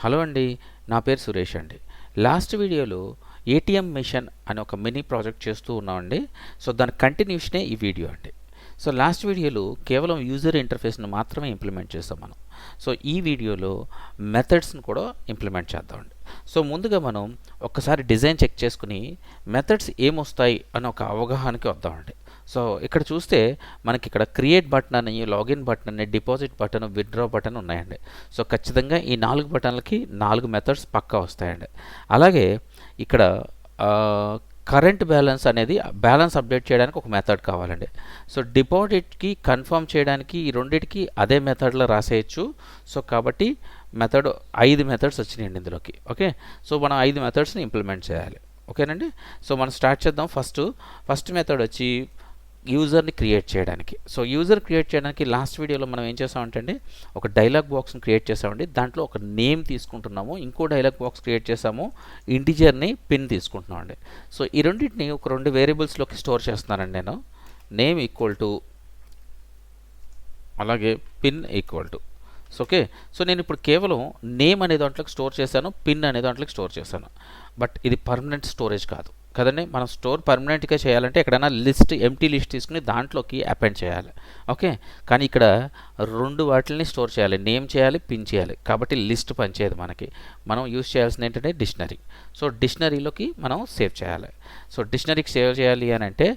Hello అండి, నా పేరు సురేష్ అండి. లాస్ట్ వీడియోలో ఏటీఎం మిషన్ అని ఒక మినీ ప్రాజెక్ట్ చేస్తూ ఉన్నామండి. సో దాని కంటిన్యూషనే ఈ వీడియో అండి. సో లాస్ట్ వీడియోలో కేవలం యూజర్ ఇంటర్ఫేస్ను మాత్రమే ఇంప్లిమెంట్ చేస్తాం మనం. సో ఈ వీడియోలో మెథడ్స్ని కూడా ఇంప్లిమెంట్ చేద్దామండి. సో ముందుగా మనం ఒక్కసారి డిజైన్ చెక్ చేసుకుని మెథడ్స్ ఏమొస్తాయి అని ఒక అవగాహనకి వద్దామండి. సో ఇక్కడ చూస్తే మనకి ఇక్కడ క్రియేట్ బటన్ అని, లాగిన్ బటన్ అని, డిపాజిట్ బటన్, విత్డ్రా బటన్ ఉన్నాయండి. సో ఖచ్చితంగా ఈ 4 బటన్లకి 4 మెథడ్స్ పక్కా వస్తాయండి. అలాగే ఇక్కడ కరెంట్ బ్యాలెన్స్ అనేది బ్యాలెన్స్ అప్డేట్ చేయడానికి ఒక మెథడ్ కావాలండి. సో డిపాజిట్కి కన్ఫర్మ్ చేయడానికి ఈ రెండింటికి అదే మెథడ్లో రాసేయచ్చు. సో కాబట్టి మెథడ్ 5 మెథడ్స్ వచ్చినాయండి ఇందులోకి. ఓకే, సో మనం 5 మెథడ్స్ని ఇంప్లిమెంట్ చేయాలి. ఓకేనండి. సో మనం స్టార్ట్ చేద్దాం. ఫస్ట్ మెథడ్ వచ్చి యూజర్ని క్రియేట్ చేయడానికి. సో యూజర్ క్రియేట్ చేయడానికి లాస్ట్ వీడియోలో మనం ఏం చేసామంటే అండి, ఒక డైలాగ్ బాక్స్ని క్రియేట్ చేసామండి. దాంట్లో ఒక నేమ్ తీసుకుంటున్నాము, ఇంకో డైలాగ్ బాక్స్ క్రియేట్ చేసాము, ఇంటిజర్ని పిన్ తీసుకుంటున్నామండి. సో ఈ రెండింటిని ఒక 2 వేరియబుల్స్లోకి స్టోర్ చేస్తున్నానండి నేను. నేమ్ ఈక్వల్ టు అలాగే pin equal to. So okay, so నేను ఇప్పుడు కేవలం నేమ్ అనే దాంట్లోకి స్టోర్ చేశాను, పిన్ అనే దాంట్లోకి స్టోర్ చేశాను. బట్ ఇది పర్మనెంట్ స్టోరేజ్ కాదు కదండి. మనం స్టోర్ పర్మనెంట్గా చేయాలంటే ఎక్కడైనా ఎంటీ లిస్ట్ తీసుకుని దాంట్లోకి అపెండ్ చేయాలి. ఓకే, కానీ ఇక్కడ 2 వాటిని స్టోర్ చేయాలి, నేమ్ చేయాలి, పిన్ చేయాలి. కాబట్టి లిస్ట్ పనిచేయదు మనకి. మనం యూజ్ చేయాల్సింది ఏంటంటే డిక్షనరీ. సో డిక్షనరీలోకి మనం సేవ్ చేయాలి. సో డిక్షనరీకి సేవ్ చేయాలి అని అంటే,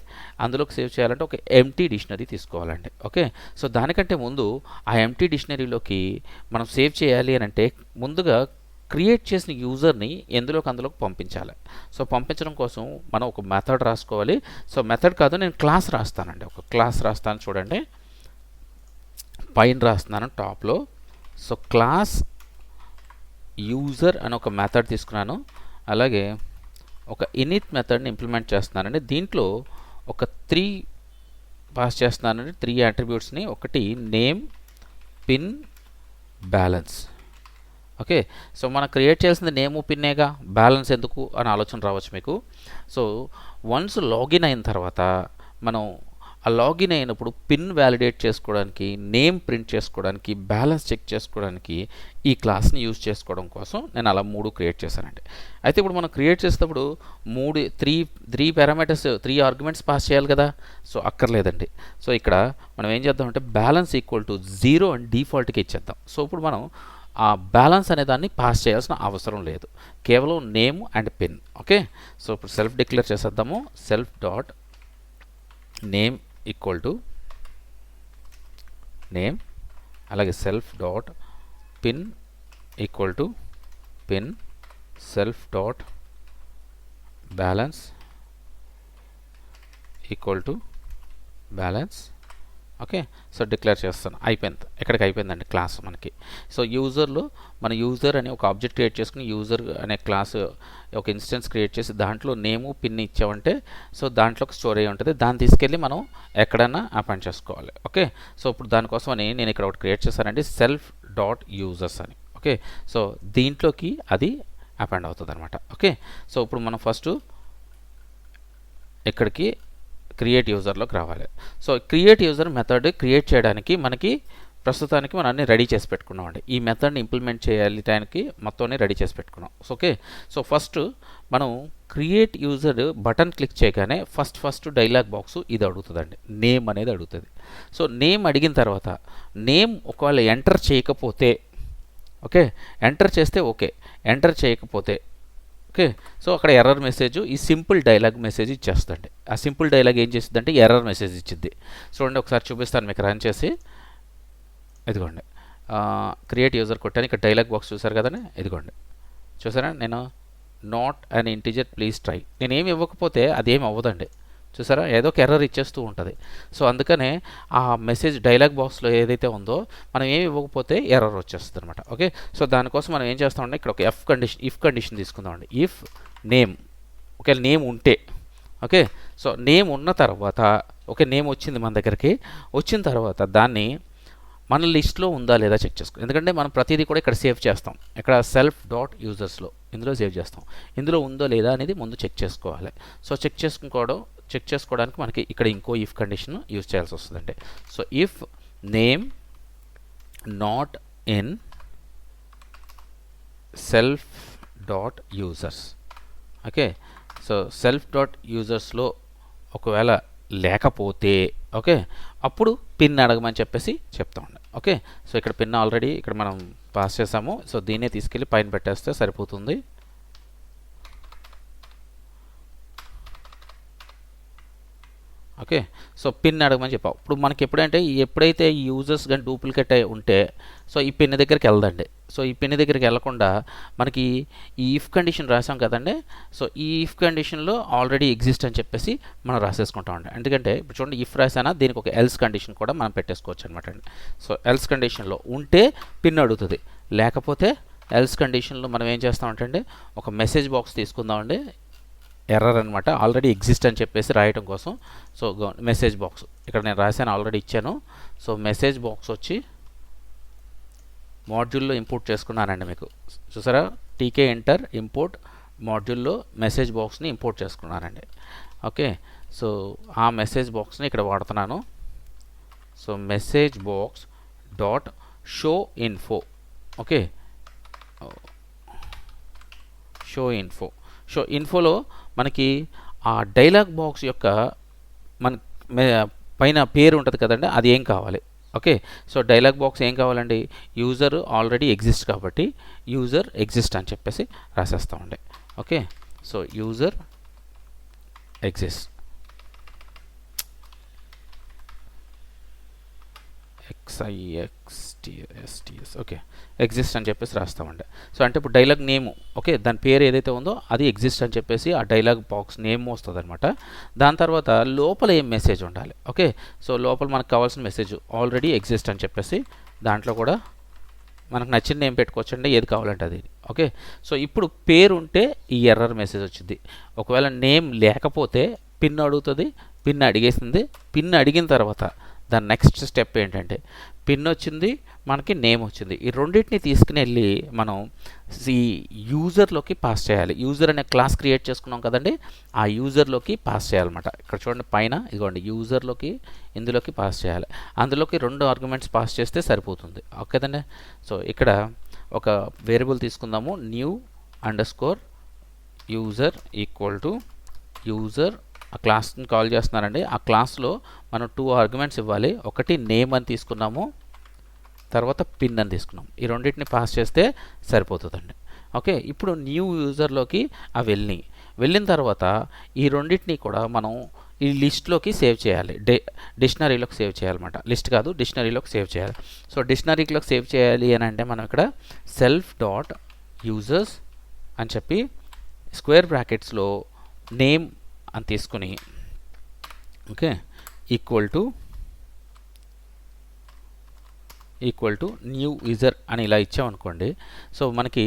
అందులోకి సేవ్ చేయాలంటే ఒక ఎంటీ డిక్షనరీ తీసుకోవాలండి. ఓకే, సో దానికంటే ముందు ఆ ఎంటీ డిక్షనరీలోకి మనం సేవ్ చేయాలి అని అంటే ముందుగా క్రియేట్ చేసిన యూజర్ని అందులోకి పంపించాలి. సో పంపించడం కోసం మనం ఒక మెథడ్ రాసుకోవాలి. సో మెథడ్ కాదు, నేను క్లాస్ రాస్తానండి. ఒక క్లాస్ రాస్తాను చూడండి, పైన రాస్తున్నాను టాప్లో. సో క్లాస్ యూజర్ అని ఒక మెథడ్ తీసుకున్నాను. అలాగే ఒక ఇనిట్ మెథడ్ని ఇంప్లిమెంట్ చేస్తున్నానండి. దీంట్లో ఒక 3 పాస్ చేస్తున్నానండి, 3 అట్రిబ్యూట్స్ని. ఒకటి name, pin, balance. Okay, so మనం క్రియేట్ చేయాల్సింది నేము పిన్నేగా, బ్యాలెన్స్ ఎందుకు అని ఆలోచన రావచ్చు మీకు. సో వన్స్ లాగిన్ అయిన తర్వాత మనం ఆ లాగిన్ అయినప్పుడు పిన్ వ్యాలిడేట్ చేసుకోవడానికి, నేమ్ ప్రింట్ చేసుకోవడానికి, బ్యాలెన్స్ చెక్ చేసుకోవడానికి ఈ క్లాస్ని యూజ్ చేసుకోవడం కోసం నేను అలా 3 క్రియేట్ చేశానండి. అయితే ఇప్పుడు మనం క్రియేట్ చేసేటప్పుడు 3 పారామీటర్స్, 3 ఆర్గ్యుమెంట్స్ పాస్ చేయాలి కదా. సో అక్కర్లేదండి. సో ఇక్కడ మనం ఏం చేద్దామంటే బ్యాలెన్స్ ఈక్వల్ టు 0 అని డిఫాల్ట్గా ఇచ్చేద్దాం. సో ఇప్పుడు మనం ఆ బ్యాలెన్స్ అనే దాన్ని పాస్ చేయాల్సిన అవసరం లేదు, కేవలం name and pin. Okay, so ఇప్పుడు సెల్ఫ్ డిక్లేర్ చేసేద్దాము. Self dot name equal to name, అలాగే self dot pin equal to pin, self dot balance equal to balance. Okay, so declare చేస్తాను. అయిపోయింది, ఎక్కడికి అయిపోయిందండి క్లాస్ మనకి. సో యూజర్లో మన యూజర్ అని ఒక ఆబ్జెక్ట్ క్రియేట్ చేసుకుని యూజర్ అనే క్లాస్ ఒక ఇన్స్టెన్స్ క్రియేట్ చేసి దాంట్లో నేము పిన్ ఇచ్చామంటే సో దాంట్లోకి స్టోర్ అయ్యి ఉంటుంది. దాన్ని తీసుకెళ్ళి మనం ఎక్కడైనా అపాయింట్ చేసుకోవాలి. ఓకే, సో ఇప్పుడు దానికోసమని నేను ఇక్కడ ఒకటి క్రియేట్ చేశానండి, సెల్ఫ్ డాట్ యూజర్స్ అని. ఓకే, సో దీంట్లోకి అది అపాయింట్ అవుతుంది అనమాట. ఓకే, సో ఇప్పుడు మనం ఫస్ట్ ఇక్కడికి క్రియేట్ యూజర్లోకి రావాలి. So create user method create చేయడానికి మనకి ప్రస్తుతానికి మనం అన్ని రెడీ చేసి పెట్టుకున్నాం అండి. ఈ మెథడ్ని ఇంప్లిమెంట్ చేయడానికి మొత్తం రెడీ చేసి పెట్టుకున్నాం. ఓకే, సో ఫస్ట్ మనం క్రియేట్ యూజర్ బటన్ క్లిక్ చేయగానే ఫస్ట్ డైలాగ్ బాక్స్ ఇది అడుగుతుందండి, నేమ్ అనేది అడుగుతుంది. సో నేమ్ అడిగిన తర్వాత నేమ్ ఒకవేళ ఎంటర్ చేయకపోతే, ఓకే ఎంటర్ చేస్తే ఓకే, ఎంటర్ చేయకపోతే ఓకే, సో అక్కడ ఎర్రర్ మెసేజ్, ఈ సింపుల్ డైలాగ్ మెసేజ్ ఇచ్చేస్తుంది. ఆ సింపుల్ డైలాగ్ ఏం చేస్తుంది అంటే ఎర్రర్ మెసేజ్ ఇచ్చింది. చూడండి, ఒకసారి చూపిస్తాను మీకు రన్ చేసి. ఇదిగోండి, క్రియేట్ యూజర్ కొట్టాను, ఇక్కడ డైలాగ్ బాక్స్ చూసారు కదండి. ఇదిగోండి, చూసారా, నేను not an integer please try, నేనేమి ఇవ్వకపోతే అదేమి అవ్వదండి. చూసారా, ఏదో ఒక ఎర్రర్ ఇచ్చేస్తూ ఉంటుంది. సో అందుకనే ఆ మెసేజ్ డైలాగ్ బాక్స్లో ఏదైతే ఉందో మనం ఏమి ఇవ్వకపోతే ఎర్రర్ వచ్చేస్తుంది అనమాట. ఓకే, సో దానికోసం మనం ఏం చేస్తామంటే ఇక్కడ ఒక ఇఫ్ కండిషన్ తీసుకుందామండి. ఇఫ్ నేమ్, ఒకవేళ నేమ్ ఉంటే, ఓకే సో నేమ్ ఉన్న తర్వాత, ఓకే నేమ్ వచ్చింది మన దగ్గరికి, వచ్చిన తర్వాత దాన్ని మన లిస్ట్లో ఉందా లేదా చెక్ చేసుకో. ఎందుకంటే మనం ప్రతిదీ కూడా ఇక్కడ సేవ్ చేస్తాం, ఇక్కడ సెల్ఫ్ డాట్ యూజర్స్లో ఇందులో సేవ్ చేస్తాం. ఇందులో ఉందో లేదా అనేది ముందు చెక్ చేసుకోవాలి. సో చెక్ చేసుకోవడానికి మనకి ఇక్కడ ఇంకో ఇఫ్ కండిషన్ యూజ్ చేయాల్సి వస్తుందండి. So if name not in self dot users. Okay, so self dot యూజర్స్లో ఒకవేళ లేకపోతే ఓకే అప్పుడు పిన్ అడగమని చెప్పేసి చెప్తా ఉండే. ఓకే, సో ఇక్కడ పిన్ ఆల్రెడీ ఇక్కడ మనం పాస్ చేసాము. సో దీన్నే తీసుకెళ్ళి పైన పెట్టేస్తే సరిపోతుంది. ఓకే, సో పిన్ అడగమని చెప్పావు. ఇప్పుడు మనకి ఎప్పుడైతే ఈ యూజర్స్ కానీ డూప్లికేట్ అయి ఉంటే సో ఈ పిన్ దగ్గరికి వెళ్దండి. సో ఈ పిన్ దగ్గరికి వెళ్లకుండా మనకి ఈ ఇఫ్ కండిషన్ రాసాం కదండి. సో ఈ ఇఫ్ కండిషన్లో ఆల్రెడీ ఎగ్జిస్ట్ అని చెప్పేసి మనం రాసేసుకుంటామండి. ఎందుకంటే ఇప్పుడు చూడండి, ఇఫ్ రాసానా దీనికి ఒక ఎల్స్ కండిషన్ కూడా మనం పెట్టేసుకోవచ్చు అనమాట అండి. సో ఎల్స్ కండిషన్లో ఉంటే పిన్ అడుగుతుంది, లేకపోతే ఎల్స్ కండిషన్లో మనం ఏం చేస్తామంటే ఒక మెసేజ్ బాక్స్ తీసుకుందామండి. ఎర్రర్ అనమాట, ఆల్రెడీ ఎగ్జిస్ట్ అని చెప్పేసి రాయటం కోసం. సో మెసేజ్ బాక్స్ ఇక్కడ నేను రాశాను, ఆల్రెడీ ఇచ్చాను. సో మెసేజ్ బాక్స్ వచ్చి మాడ్యూల్లో ఇంపోర్ట్ చేసుకున్నానండి. మీకు చూసారా, టీకే ఎంటర్ ఇంపోర్ట్ మాడ్యూల్లో మెసేజ్ బాక్స్ని ఇంపోర్ట్ చేసుకున్నానండి. ఓకే, సో ఆ మెసేజ్ బాక్స్ని ఇక్కడ వాడుతున్నాను. So message box dot show info. Okay, show ఇన్ఫోలో మనకి ఆ డైలాగ్ బాక్స్ యొక్క మన పైన పేరు ఉంటుంది కదండి, అది ఏం కావాలి. ఓకే, సో డైలాగ్ బాక్స్ ఏం కావాలండి, యూజర్ ఆల్రెడీ ఎగ్జిస్ట్ కాబట్టి యూజర్ ఎగ్జిస్ట్ అని చెప్పేసి రాసేస్తామండి. Okay, so user exist XIXTS. Okay, exist అని చెప్పేసి రాస్తామండి. సో అంటే ఇప్పుడు డైలాగ్ నేము ఓకే దాని పేరు ఏదైతే ఉందో అది ఎగ్జిస్ట్ అని చెప్పేసి ఆ డైలాగ్ బాక్స్ నేమ్ వస్తుంది అనమాట. దాని తర్వాత లోపల ఏం మెసేజ్ ఉండాలి. ఓకే, సో లోపల మనకు కావాల్సిన మెసేజ్ ఆల్రెడీ ఎగ్జిస్ట్ అని చెప్పేసి దాంట్లో కూడా మనకు నచ్చిన నేమ్ పెట్టుకోవచ్చండి, ఏది కావాలంటే అది. ఓకే, సో ఇప్పుడు పేరు ఉంటే ఈ ఎర్రర్ మెసేజ్ వచ్చింది. ఒకవేళ నేమ్ లేకపోతే పిన్ అడుగుతుంది, పిన్ అడిగేసింది. పిన్ అడిగిన తర్వాత దాని నెక్స్ట్ స్టెప్ ఏంటంటే పిన్ వచ్చింది, మనకి నేమ్ వచ్చింది. ఈ రెండింటిని తీసుకుని వెళ్ళి మనం ఈ యూజర్లోకి పాస్ చేయాలి. యూజర్ అనే క్లాస్ క్రియేట్ చేసుకున్నాం కదండి, ఆ యూజర్లోకి పాస్ చేయాలన్నమాట. ఇక్కడ చూడండి పైన ఇదిగోండి యూజర్లోకి ఇందులోకి పాస్ చేయాలి. అందులోకి 2 ఆర్గ్యుమెంట్స్ పాస్ చేస్తే సరిపోతుంది. ఓకేదండి, సో ఇక్కడ ఒక వేరియబుల్ తీసుకుందాము, new underscore user equal to user. ఆ క్లాస్ని కాల్ చేస్తున్నారండి. ఆ క్లాస్లో మనం 2 ఆర్గ్యుమెంట్స్ ఇవ్వాలి. ఒకటి నేమ్ అని తీసుకున్నాము, తర్వాత పిన్ అని తీసుకున్నాం. ఈ రెండింటిని పాస్ చేస్తే సరిపోతుందండి. ఓకే, ఇప్పుడు న్యూ యూజర్లోకి అవి వెళ్ళిన తర్వాత ఈ రెండింటిని కూడా మనం ఈ లిస్ట్లోకి సేవ్ చేయాలి. డిక్షనరీలోకి సేవ్ చేయాలన్నమాట. లిస్ట్ కాదు, డిక్షనరీలోకి సేవ్ చేయాలి. సో డిక్షనరీలోకి సేవ్ చేయాలి అని అంటే మనం ఇక్కడ సెల్ఫ్ డాట్ యూజర్స్ అని చెప్పి స్క్వేర్ బ్రాకెట్స్లో నేమ్ అని తీసుకుని okay equal to new user అని ఇలా ఇచ్చామనుకోండి. సో మనకి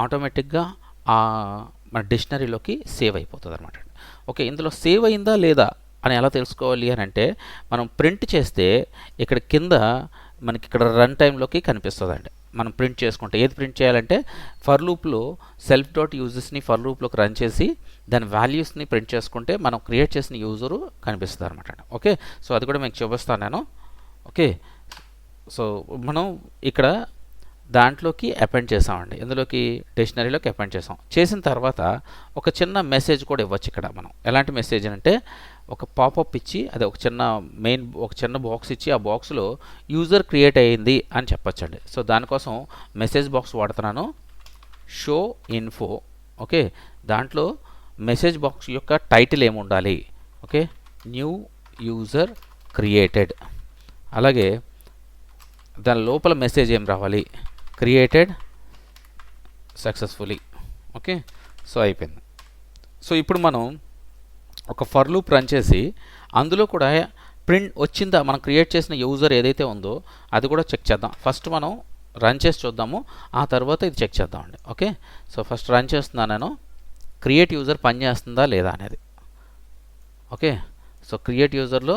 ఆటోమేటిక్గా మన డిక్షనరీలోకి సేవ్ అయిపోతుంది అనమాట. ఓకే, ఇందులో సేవ్ అయిందా లేదా అని ఎలా తెలుసుకోవాలి అని అంటే మనం ప్రింట్ చేస్తే ఇక్కడ కింద మనకి ఇక్కడ రన్ టైంలోకి కనిపిస్తుందండి. మనం ప్రింట్ చేసుకుంటే ఏది ప్రింట్ చేయాలంటే ఫర్ లూప్లో సెల్ఫ్ డాట్ యూజర్స్ని ఫర్ లూప్లోకి రన్ చేసి దాని వాల్యూస్ని ప్రింట్ చేసుకుంటే మనం క్రియేట్ చేసిన యూజరు కనిపిస్తుంది అనమాట. ఓకే, సో అది కూడా మీకు చూపిస్తాను నేను. ఓకే, సో మనం ఇక్కడ దాంట్లోకి అపెండ్ చేసామండి, ఇందులోకి డిక్షనరీలోకి అపెండ్ చేసిన తర్వాత ఒక చిన్న మెసేజ్ కూడా ఇవ్వచ్చు ఇక్కడ. మనం ఎలాంటి మెసేజ్ అంటే ఒక పాపప్ ఇచ్చి అది ఒక చిన్న బాక్స్ ఇచ్చి ఆ బాక్స్లో యూజర్ క్రియేట్ అయ్యింది అని చెప్పచ్చండి. సో దానికోసం మెసేజ్ బాక్స్ వాడుతున్నాను, షో ఇన్ఫో. ఓకే, దాంట్లో మెసేజ్ బాక్స్ యొక్క టైటిల్ ఏమి ఉండాలి, ఓకే న్యూ యూజర్ క్రియేటెడ్. అలాగే దాని లోపల మెసేజ్ ఏం రావాలి, క్రియేటెడ్ సక్సెస్ఫుల్లీ. ఓకే, సో అయిపోయింది. సో ఇప్పుడు మనం ఒక ఫర్ లూప్ రన్ చేసి అందులో కూడా ప్రింట్ వచ్చిందా, మనం క్రియేట్ చేసిన యూజర్ ఏదైతే ఉందో అది కూడా చెక్ చేద్దాం. ఫస్ట్ మనం రన్ చేసి చూద్దాము, ఆ తర్వాత ఇది చెక్ చేద్దామండి. ఓకే, సో ఫస్ట్ రన్ చేస్తున్నాను నేను, క్రియేట్ యూజర్ పని చేస్తుందా లేదా అనేది. ఓకే, సో క్రియేట్ యూజర్లో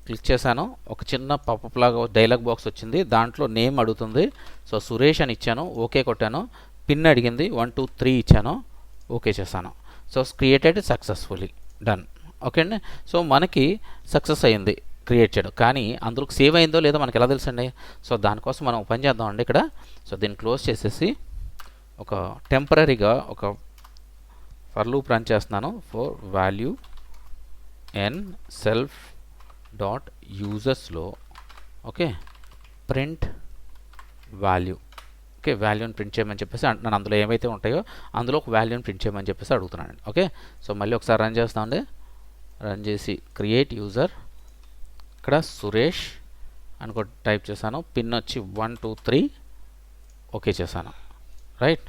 క్లిక్ చేశాను, ఒక చిన్న పాపప్ లాగా డైలాగ్ బాక్స్ వచ్చింది, దాంట్లో నేమ్ అడుగుతుంది. సో సురేష్ అని ఇచ్చాను, ఓకే కొట్టాను. పిన్ అడిగింది, 1 2 3 ఇచ్చాను, ఓకే చేశాను. So created successfully, done. Okay అండి, సో మనకి సక్సెస్ అయింది క్రియేట్ చేయడం, కానీ అందులోకి సేవ్ అయిందో లేదో మనకి ఎలా తెలుసండి. సో దానికోసం మనం పని చేద్దామండి ఇక్కడ. సో దీన్ని క్లోజ్ చేసేసి ఒక టెంపరరీగా ఒక ఫర్ లూప్ రన్ చేస్తున్నాను. For value n self dot యూజర్స్లో ఓకే ప్రింట్ వాల్యూ. ఓకే వాల్యూని ప్రింట్ చేయమని చెప్పేసి అంటున్నాను. అందులో ఏవైతే ఉంటాయో అందులో ఒక వాల్యూని ప్రింట్ చేయమని చెప్పేసి అడుగుతున్నాను. ఓకే సో మళ్ళీ ఒకసారి రన్ చేస్తామండి. రన్ చేసి క్రియేట్ యూజర్, ఇక్కడ సురేష్ అని టైప్ చేశాను. పిన్ వచ్చి 1 2 3 ఓకే చేశాను. రైట్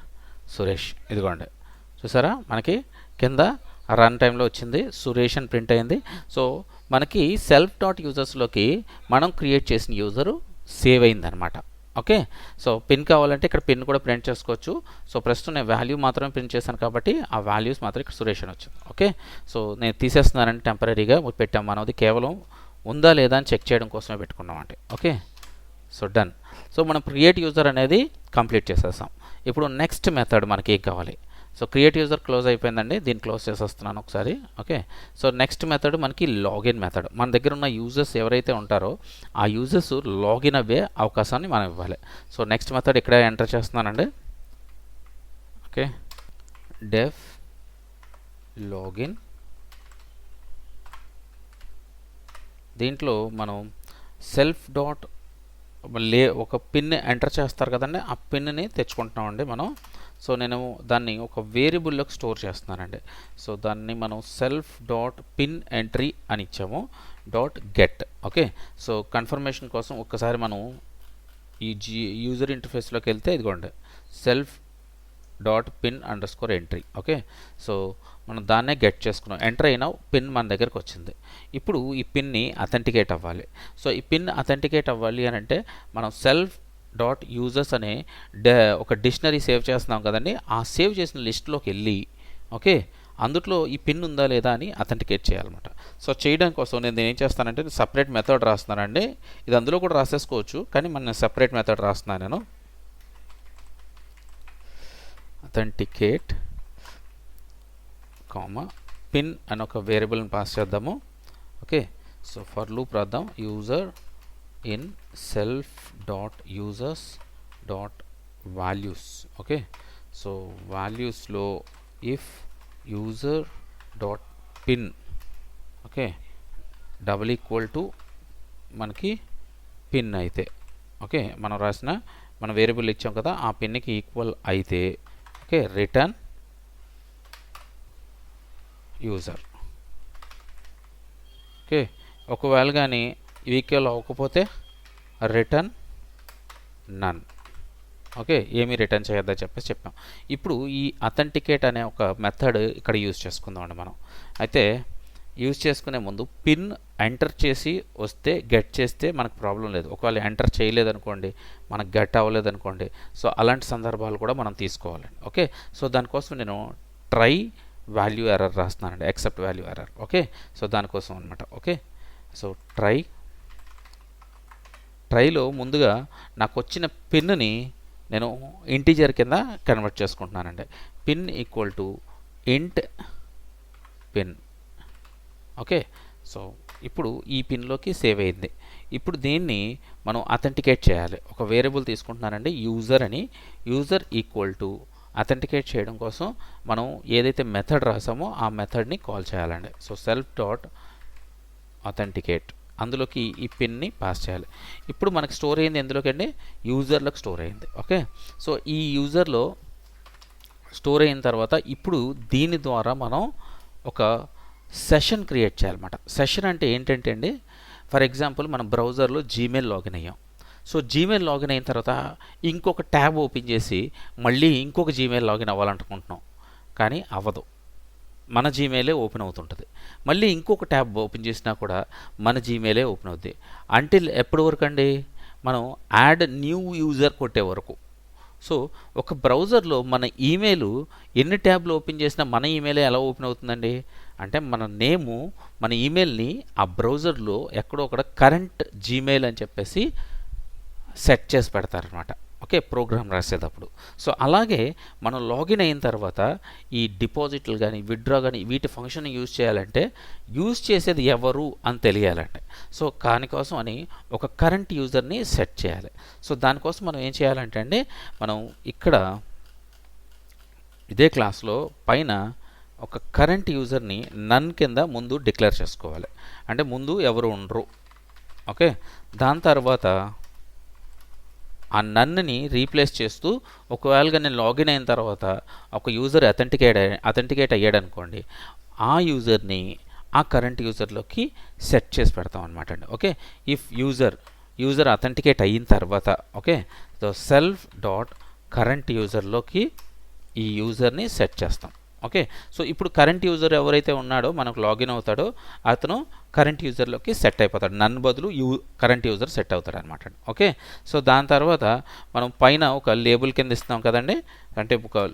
సురేష్ ఇదిగోండి చూసారా మనకి కింద రన్ టైంలో వచ్చింది సురేష్ అని ప్రింట్ అయింది. సో మనకి సెల్ఫ్ డాట్ యూజర్స్లోకి మనం క్రియేట్ చేసిన యూజరు సేవ్ అయిందనమాట. ఓకే సో పిన్ కావాలంటే ఇక్కడ పిన్ కూడా ప్రింట్ చేసుకోవచ్చు. సో ప్రస్తుతం నేను వాల్యూ మాత్రమే ప్రింట్ చేశాను కాబట్టి ఆ వాల్యూస్ మాత్రం ఇక్కడ సురేష్ అని వచ్చింది. ఓకే సో నేను తీసేస్తున్నానంటే టెంపరీగా పెట్టాం. మనం అది కేవలం ఉందా లేదా అని చెక్ చేయడం కోసమే పెట్టుకున్నాం అంటే. Okay so done. సో మనం క్రియేట్ యూజర్ అనేది కంప్లీట్ చేసేసాం. ఇప్పుడు నెక్స్ట్ మెథడ్ మనకి ఏం కావాలి? సో క్రియేట్ యూజర్ క్లోజ్ అయిపోయిందండి. దీన్ని క్లోజ్ చేసేస్తున్నాను ఒకసారి. ఓకే సో నెక్స్ట్ మెథడ్ మనకి లాగిన్ మెథడ్. మన దగ్గర ఉన్న యూజర్స్ ఎవరైతే ఉంటారో ఆ యూజర్స్ లాగిన్ అవ్వే అవకాశాన్ని మనం ఇవ్వాలి. సో నెక్స్ట్ మెథడ్ ఇక్కడ ఎంటర్ చేస్తున్నానండి. ఓకే డెఫ్ లాగిన్. దీంట్లో మనం సెల్ఫ్ డాట్ ఒక పిన్ ఎంటర్ చేస్తారు కదండి, ఆ పిన్ని తెచ్చుకుంటున్నామండి మనం. సో నేను దాన్ని ఒక వేరియబుల్లోకి స్టోర్ చేస్తున్నానండి. సో దాన్ని మనం సెల్ఫ్ డాట్ పిన్ ఎంట్రీ అని ఇచ్చాము dot get. Okay so confirmation కోసం ఒక్కసారి మనం ఈ యూజర్ ఇంటర్ఫేస్లోకి వెళ్తే ఇదిగోండి self dot pin under score entry. Okay so మనం దాన్నే గెట్ చేసుకున్నాం. ఎంటర్ అయిన పిన్ మన దగ్గరకు వచ్చింది. ఇప్పుడు ఈ పిన్ని అథెంటికేట్ అవ్వాలి. సో ఈ పిన్ అథెంటికేట్ అవ్వాలి అని అంటే మనం సెల్ఫ్ డాట్ యూజర్స్ అనే ఒక డిక్షనరీ సేవ్ చేస్తున్నాం కదండి, ఆ సేవ్ చేసిన లిస్ట్లోకి వెళ్ళి ఓకే అందులో ఈ పిన్ ఉందా లేదా అని అథెంటికేట్ చేయాలన్నమాట. సో చేయడం కోసం నేను ఏం చేస్తానంటే సపరేట్ మెథడ్ రాస్తున్నానండి. ఇది అందులో కూడా రాసేసుకోవచ్చు కానీ నేను సపరేట్ మెథడ్ రాస్తున్నాను. నేను అథెంటికేట్ కామా పిన్ అని ఒక వేరియబుల్ని పాస్ చేద్దాము. ఓకే సో ఫర్ లూప్ రాద్దాం. User in self dot users dot values. Okay so వాల్యూస్లో if user dot pin okay double equal to మనకి పిన్ అయితే ఓకే మనం రాసిన మన వేరియబుల్ ఇచ్చాం కదా ఆ పిన్కి ఈక్వల్ అయితే ఓకే రిటర్న్ యూజర్. ఓకే ఒకవేళ కానీ ఈక్వల్ అవ్వకపోతే రిటర్న్ నన్. ఓకే ఏమీ రిటర్న్ చేయొద్దని చెప్పేసి చెప్పాం. ఇప్పుడు ఈ అథెంటికేట్ అనే ఒక మెథడ్ ఇక్కడ యూజ్ చేసుకుందామండి మనం. అయితే యూజ్ చేసుకునే ముందు పిన్ ఎంటర్ చేసి వస్తే గెట్ చేస్తే మనకు ప్రాబ్లం లేదు. ఒకవేళ ఎంటర్ చేయలేదనుకోండి మనకు గెట్ అవ్వలేదనుకోండి సో అలాంటి సందర్భాలు కూడా మనం తీసుకోవాలండి. ఓకే సో దానికోసం నేను ట్రై వాల్యూ ఎర్రర్ రాస్తున్నానండి, except value error. Okay so దానికోసం అనమాట. ఓకే సో ట్రైలో ముందుగా నాకు వచ్చిన పిన్ని నేను ఇంటీజర్ కింద కన్వర్ట్ చేసుకుంటున్నానండి. పిన్ ఈక్వల్ టు ఇంట్ పిన్. ఓకే సో ఇప్పుడు ఈ పిన్లోకి సేవ్ అయింది. ఇప్పుడు దీన్ని మనం అథెంటికేట్ చేయాలి. ఒక వేరియబుల్ తీసుకుంటున్నానండి యూజర్ అని. యూజర్ ఈక్వల్ టు అథెంటికేట్ చేయడం కోసం మనం ఏదైతే మెథడ్ రాసామో ఆ మెథడ్ని కాల్ చేయాలండి. సో సెల్ఫ్ డాట్ అథెంటికేట్ అందులోకి ఈ పిన్ని పాస్ చేయాలి. ఇప్పుడు మనకి స్టోర్ అయింది ఎందులోకి అండి యూజర్లోకి స్టోర్ అయింది. ఓకే సో ఈ యూజర్లో స్టోర్ అయిన తర్వాత ఇప్పుడు దీని ద్వారా మనం ఒక సెషన్ క్రియేట్ చేయాలన్నమాట. సెషన్ అంటే ఏంటంటే అండి ఫర్ ఎగ్జాంపుల్ మనం బ్రౌజర్లో జీమెయిల్ లాగిన్ అయ్యాం. సో జీమెయిల్ లాగిన్ అయిన తర్వాత ఇంకొక ట్యాబ్ ఓపెన్ చేసి మళ్ళీ ఇంకొక జీమెయిల్ లాగిన్ అవ్వాలనుకుంటున్నాం కానీ అవ్వదు, మన జీమెయిలే ఓపెన్ అవుతుంటుంది. మళ్ళీ ఇంకొక ట్యాబ్ ఓపెన్ చేసినా కూడా మన జీమెయిలే ఓపెన్ అవుద్ది. అంటిల్ ఎప్పటి వరకు అండి మనం యాడ్ న్యూ యూజర్ కొట్టే వరకు. సో ఒక బ్రౌజర్లో మన ఈమెయిల్ ఎన్ని ట్యాబ్లు ఓపెన్ చేసినా మన ఈమెయిలే ఎలా ఓపెన్ అవుతుందండి అంటే మన నేము మన ఈమెయిల్ని ఆ బ్రౌజర్లో ఎక్కడో ఒకడ కరెంట్ జీమెయిల్ అని చెప్పేసి సెట్ చేసి పెడతారనమాట. ఓకే ప్రోగ్రామ్ రాసేటప్పుడు. సో అలాగే మనం లాగిన్ అయిన తర్వాత ఈ డిపాజిట్లు కానీ విత్డ్రా కానీ వీటి ఫంక్షన్ యూజ్ చేయాలంటే యూజ్ చేసేది ఎవరు అని తెలియాలంటే సో దానికోసం అని ఒక కరెంట్ యూజర్ని సెట్ చేయాలి. సో దానికోసం మనం ఏం చేయాలంటే అండి మనం ఇక్కడ ఇదే క్లాస్లో పైన ఒక కరెంట్ యూజర్ని నన్ కింద ముందు డిక్లేర్ చేసుకోవాలి, అంటే ముందు ఎవరు ఉండరు. ఓకే, దాని తర్వాత ఆ నన్ని రీప్లేస్ చేస్తూ ఒకవేళగా నేను లాగిన్ అయిన తర్వాత ఒక యూజర్ అథెంటికేట్ అయ్యాడు అనుకోండి, ఆ యూజర్ని ఆ కరెంట్ యూజర్లోకి సెట్ చేసి పెడతాం అనమాట అండి. ఓకే, ఇఫ్ యూజర్ అథెంటికేట్ అయిన తర్వాత okay, so self dot current యూజర్లోకి ఈ యూజర్ని సెట్ చేస్తాం. ఓకే, సో ఇప్పుడు కరెంట్ యూజర్ ఎవరైతే ఉన్నాడో మనకు లాగిన్ అవుతాడో అతను కరెంట్ యూజర్లోకి సెట్ అయిపోతాడు, నన్ను బదులు కరెంట్ యూజర్ సెట్ అవుతాడు అనమాట. ఓకే, సో దాని తర్వాత మనం పైన ఒక లేబుల్ కింద ఇస్తాం కదండి, అంటే ఒక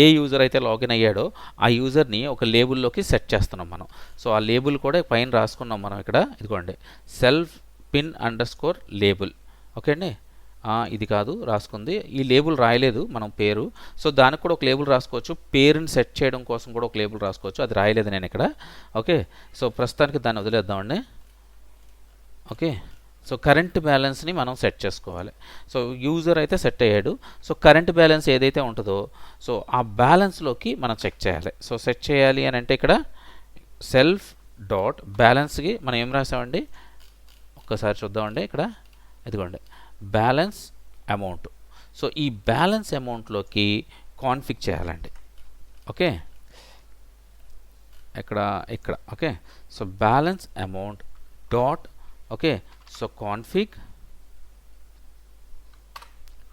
ఏ యూజర్ అయితే లాగిన్ అయ్యాడో ఆ యూజర్ని ఒక లేబుల్లోకి సెట్ చేస్తున్నాం మనం. సో ఆ లేబుల్ కూడా పైన రాసుకున్నాం మనం ఇక్కడ, ఇదిగోండి self pin underscore label. Okay అండి, ఇది కాదు రాసుకుంది, ఈ లేబుల్ రాయలేదు మనం పేరు, సో దానికి కూడా ఒక లేబుల్ రాసుకోవచ్చు, పేరుని సెట్ చేయడం కోసం కూడా ఒక లేబుల్ రాసుకోవచ్చు, అది రాయలేదు నేను ఇక్కడ. ఓకే, సో ప్రస్తుతానికి దాన్ని వదిలేద్దామండి. ఓకే, సో కరెంట్ బ్యాలెన్స్ని మనం సెట్ చేసుకోవాలి. సో యూజర్ అయితే సెట్ అయ్యాడు, సో కరెంట్ బ్యాలెన్స్ ఏదైతే ఉంటుందో సో ఆ బ్యాలెన్స్లోకి మనం చెక్ చేయాలి. సో సెట్ చేయాలి అని అంటే ఇక్కడ సెల్ఫ్ డాట్ బ్యాలెన్స్కి మనం ఏం రాసామండి, ఒక్కసారి చూద్దామండి. ఇక్కడ ఇదిగోండి బ్యాలెన్స్ అమౌంట్. సో ఈ బ్యాలెన్స్ అమౌంట్లోకి కాన్ఫిగ్ చేయాలండి. ఓకే, ఇక్కడ okay, so balance amount dot okay, so config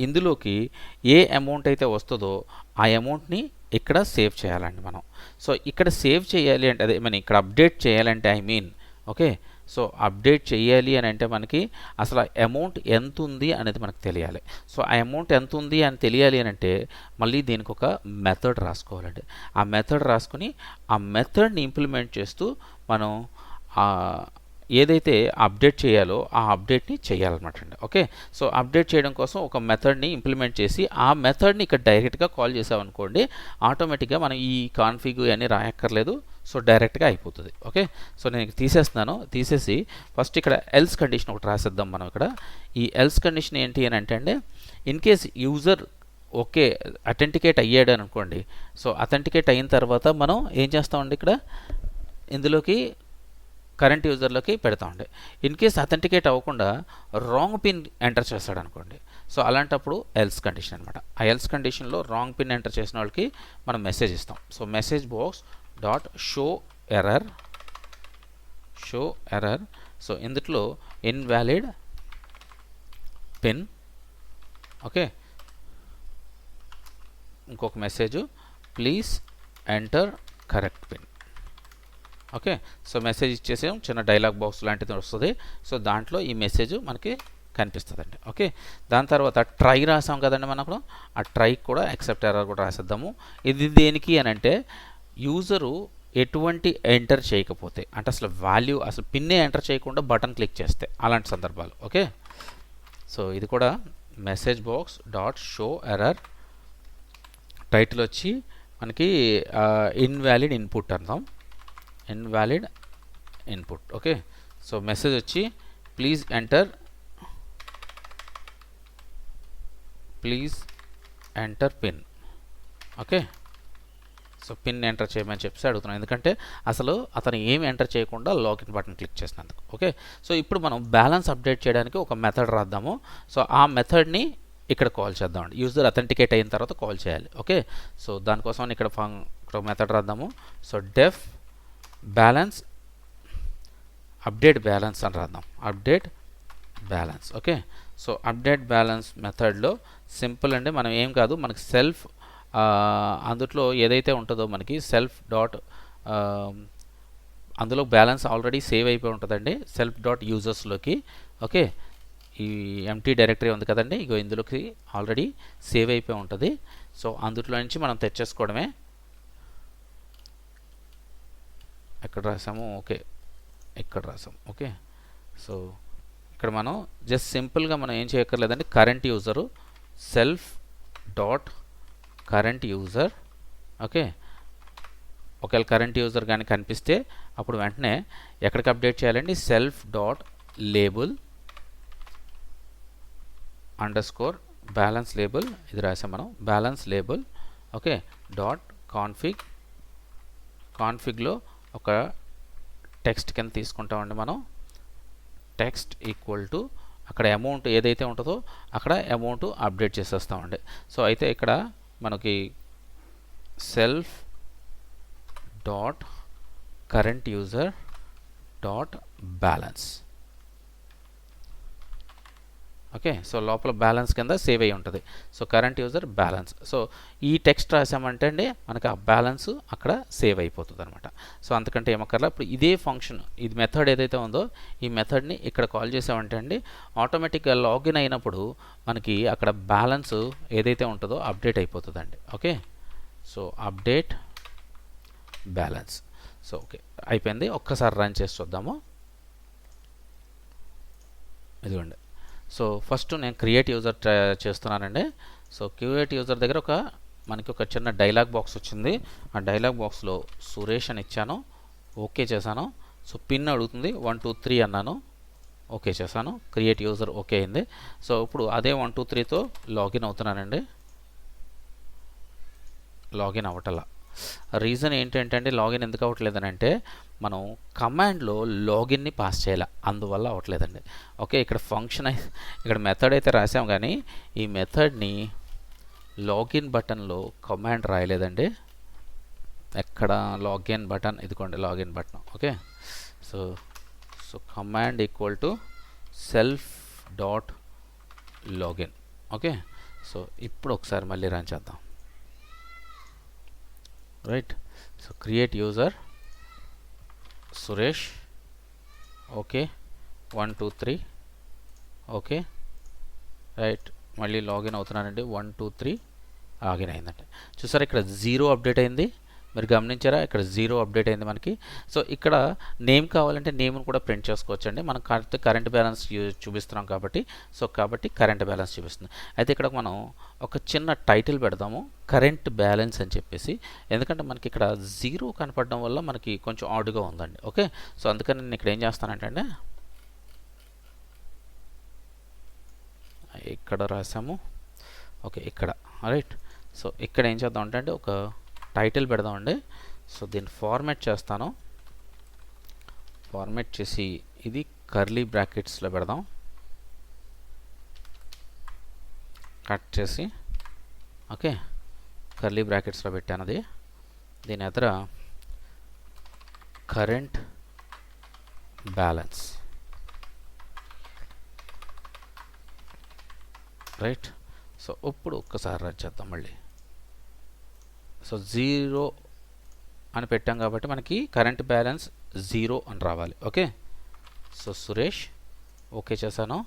ఇందులోకి ఏ అమౌంట్ అయితే వస్తుందో ఆ అమౌంట్ని ఇక్కడ సేవ్ చేయాలండి మనం. సో ఇక్కడ సేవ్ చేయాలి అంటే అదే ఇక్కడ అప్డేట్ చేయాలంటే ఓకే, సో అప్డేట్ చేయాలి అని అంటే మనకి అసలు అమౌంట్ ఎంత ఉంది అనేది మనకు తెలియాలి. సో ఆ అమౌంట్ ఎంత ఉంది అని తెలియాలి అని అంటే మళ్ళీ దీనికి ఒక మెథడ్ రాసుకోవాలండి. ఆ మెథడ్ రాసుకుని ఆ మెథడ్ని ఇంప్లిమెంట్ చేస్తూ మనం ఏదైతే అప్డేట్ చేయాలో ఆ అప్డేట్ని చేయాలన్నమాట అండి. ఓకే, సో అప్డేట్ చేయడం కోసం ఒక మెథడ్ని ఇంప్లిమెంట్ చేసి ఆ మెథడ్ని ఇక్కడ డైరెక్ట్గా కాల్ చేసామనుకోండి, ఆటోమేటిక్గా మనం ఈ కాన్ఫిగ్ అని రాయక్కర్లేదు, సో డైరెక్ట్గా అయిపోతుంది. ఓకే, సో నేను తీసేస్తున్నాను, తీసేసి ఫస్ట్ ఇక్కడ ఎల్స్ కండిషన్ ఒకటి రాసేద్దాం మనం. ఇక్కడ ఈ ఎల్స్ కండిషన్ ఏంటి అని అంటే అండి, in case user okay authenticate అయ్యాడు అనుకోండి, సో అథెంటికేట్ అయిన తర్వాత మనం ఏం చేస్తామండి, ఇక్కడ ఇందులోకి కరెంట్ యూజర్లోకి పెడతామండి. ఇన్ కేస్ అథెంటికేట్ అవ్వకుండా రాంగ్ పిన్ ఎంటర్ చేస్తాడు అనుకోండి, సో అలాంటప్పుడు ఎల్స్ కండిషన్ అనమాట. ఆ ఎల్స్ కండిషన్లో రాంగ్ పిన్ ఎంటర్ చేసిన వాళ్ళకి మనం మెసేజ్ ఇస్తాం. So message box dot show error. So ఇందులో ఇన్వాలిడ్ పిన్. ఓకే, ఇంకొక message please enter correct pin. Okay, so message ఇచ్చేసాం, చిన్న డైలాగ్ బాక్స్ లాంటిది వస్తుంది. సో దాంట్లో ఈ మెసేజ్ మనకి కనిపిస్తుందండి. ఓకే, దాని తర్వాత ట్రై రాసాం కదండి మనకు, ఆ ట్రై కూడా యాక్సెప్ట్ ఎర్రర్ కూడా రాసేద్దాము. ఇది దేనికి అని అంటే యూజరు ఎటువంటి ఎంటర్ చేయకపోతే, అంటే అసలు వాల్యూ అసలు పిన్నే ఎంటర్ చేయకుండా బటన్ క్లిక్ చేస్తే అలాంటి సందర్భాలు. ఓకే, సో ఇది కూడా message box dot show error. Title వచ్చి మనకి ఇన్వాలిడ్ ఇన్పుట్ అందాం, invalid input. Okay, so message వచ్చి please enter pin. Okay, so pin enter చేయమని చెప్పి అడుగుతున్నాను, ఎందుకంటే అసలు అతను ఏమి ఎంటర్ చేయకుండా లాగిన్ బటన్ క్లిక్ చేసినందుకు. ఓకే, సో ఇప్పుడు మనం బ్యాలెన్స్ అప్డేట్ చేయడానికి ఒక మెథడ్ రాద్దాము. సో ఆ మెథడ్ని ఇక్కడ కాల్ చేద్దామండి, యూజర్ అథెంటికేట్ అయిన తర్వాత కాల్ చేయాలి. ఓకే, సో దానికోసం ఇక్కడ మెథడ్ రాద్దాము. సో డెఫ్ బ్యాలెన్స్ అప్డేట్ బ్యాలెన్స్ అని రాద్దాం, update balance. Okay, so update balance మెథడ్లో సింపుల్ అండి, మనం ఏం కాదు, మనకి సెల్ఫ్ అందులో ఏదైతే ఉంటుందో మనకి సెల్ఫ్ డాట్ అందులో బ్యాలెన్స్ ఆల్రెడీ సేవ్ అయిపోయి ఉంటుందండి సెల్ఫ్ డాట్ యూజర్స్లోకి. ఓకే, ఈ ఎంటీ డైరెక్టరీ ఉంది కదండి, ఇగో ఇందులోకి ఆల్రెడీ సేవ్ అయిపోయి ఉంటుంది. సో అందులో నుంచి మనం తెచ్చేసుకోవడమే. ఎక్కడ రాసాము, ఓకే ఇక్కడ రాసాము. ఓకే, సో ఇక్కడ మనం జస్ట్ సింపుల్గా మనం ఏం చేయక్కర్లేదండి, current user self dot current user. Okay, ఒకవేళ కరెంట్ యూజర్ కానీ కనిపిస్తే అప్పుడు వెంటనే ఎక్కడికి అప్డేట్ చేయాలండి, self dot label underscore balance label. ఇది రాసాం మనం, బ్యాలెన్స్ లేబుల్. ఓకే, డాట్ కాన్ఫిగ్లో ఒక టెక్స్ట్ కింద తీసుకుంటామండి మనం. టెక్స్ట్ ఈక్వల్ టు అక్కడ అమౌంట్ ఏదైతే ఉంటుందో అక్కడ అమౌంట్ అప్డేట్ చేసేస్తామండి. సో అయితే ఇక్కడ మనకి self dot current user dot balance. Okay, so లోపల బ్యాలెన్స్ కింద సేవ్ అయ్యి ఉంటుంది. So current user balance. So ఈ టెక్స్ట్ రాసామంటే అండి మనకి ఆ బ్యాలెన్స్ అక్కడ సేవ్ అయిపోతుంది అనమాట. సో అంతకంటే ఏమక్కర్లా. ఇప్పుడు ఇదే ఫంక్షన్, ఇది మెథడ్ ఏదైతే ఉందో ఈ మెథడ్ని ఇక్కడ కాల్ చేసామంటే అండి ఆటోమేటిక్గా లాగిన్ అయినప్పుడు మనకి అక్కడ బ్యాలెన్స్ ఏదైతే ఉంటుందో అప్డేట్ అయిపోతుందండి. Okay, so update balance. So okay అయిపోయింది. ఒక్కసారి రన్ చేసి చూద్దాము. ఇదిగోండి. సో ఫస్ట్ నేను క్రియేట్ యూజర్ చేస్తున్నానండి. సో క్రియేట్ యూజర్ దగ్గర మనకి ఒక చిన్న డైలాగ్ బాక్స్ వచ్చింది. ఆ డైలాగ్ బాక్స్లో సురేష్ అని ఇచ్చాను, ఓకే చేశాను. సో పిన్ అడుగుతుంది, 1 2 3 అన్నాను, ఓకే చేశాను. క్రియేట్ యూజర్ ఓకే అయింది. సో ఇప్పుడు అదే 1 2 3తో లాగిన్ అవుతున్నానండి. లాగిన్ అవ్వటలా. రీజన్ ఏంటంటే లాగిన్ ఎందుకు అవ్వట్లేదని అంటే మనం కమాండ్లో లాగిన్ని పాస్ చేయాలి, అందువల్ల అవ్వట్లేదండి. ఓకే, ఇక్కడ ఫంక్షన్ ఇక్కడ మెథడ్ అయితే రాసాం కానీ ఈ మెథడ్ని లాగిన్ బటన్లో కమాండ్ రాయలేదండి. ఎక్కడ లాగిన్ బటన్, ఇదిగోండి login button. Okay, so command equal to self dot login. Okay, so ఇప్పుడు ఒకసారి మళ్ళీ రన్ చేద్దాం. Right, so create user Suresh, okay 1 2 3, okay right. మళ్ళీ లాగిన్ అవుతున్నానండి. 1 2 3 లాగిన్ అయిందండి. చూసారా ఇక్కడ 0 అప్డేట్ అయింది. మీరు గమనించారా, ఇక్కడ 0 అప్డేట్ అయింది మనకి. సో ఇక్కడ నేమ్ కావాలంటే నేమ్ను కూడా ప్రింట్ చేసుకోవచ్చండి. మనం కరెంట్ బ్యాలెన్స్ చూపిస్తున్నాం కాబట్టి, సో కాబట్టి కరెంట్ బ్యాలెన్స్ చూపిస్తుంది. అయితే ఇక్కడ మనం ఒక చిన్న టైటిల్ పెడదాము, కరెంట్ బ్యాలెన్స్ అని చెప్పేసి. ఎందుకంటే మనకి ఇక్కడ 0 కనపడడం వల్ల మనకి కొంచెం ఆడ్గా ఉందండి. ఓకే, సో అందుకని నేను ఇక్కడ ఏం చేస్తానంటే ఇక్కడ రాసాము. ఓకే ఇక్కడ రైట్. సో ఇక్కడ ఏం చేద్దాం అంటే ఒక టైటిల్ పెడదామండి. సో దీన్ని ఫార్మాట్ చేస్తాను. ఫార్మాట్ చేసి ఇది కర్లీ బ్రాకెట్స్లో పెడదాం. కట్ చేసి ఓకే కర్లీ బ్రాకెట్స్లో పెట్టాను. అది దీని ఎదుర కరెంట్ బ్యాలెన్స్. రైట్, సో ఇప్పుడు ఒక్కసారి రన్ చేద్దాం మళ్ళీ. సో 0 అని పెట్టాం కాబట్టి మనకి కరెంట్ బ్యాలెన్స్ 0 అని రావాలి. ఓకే, సో సురేష్ ఓకే చేశాను.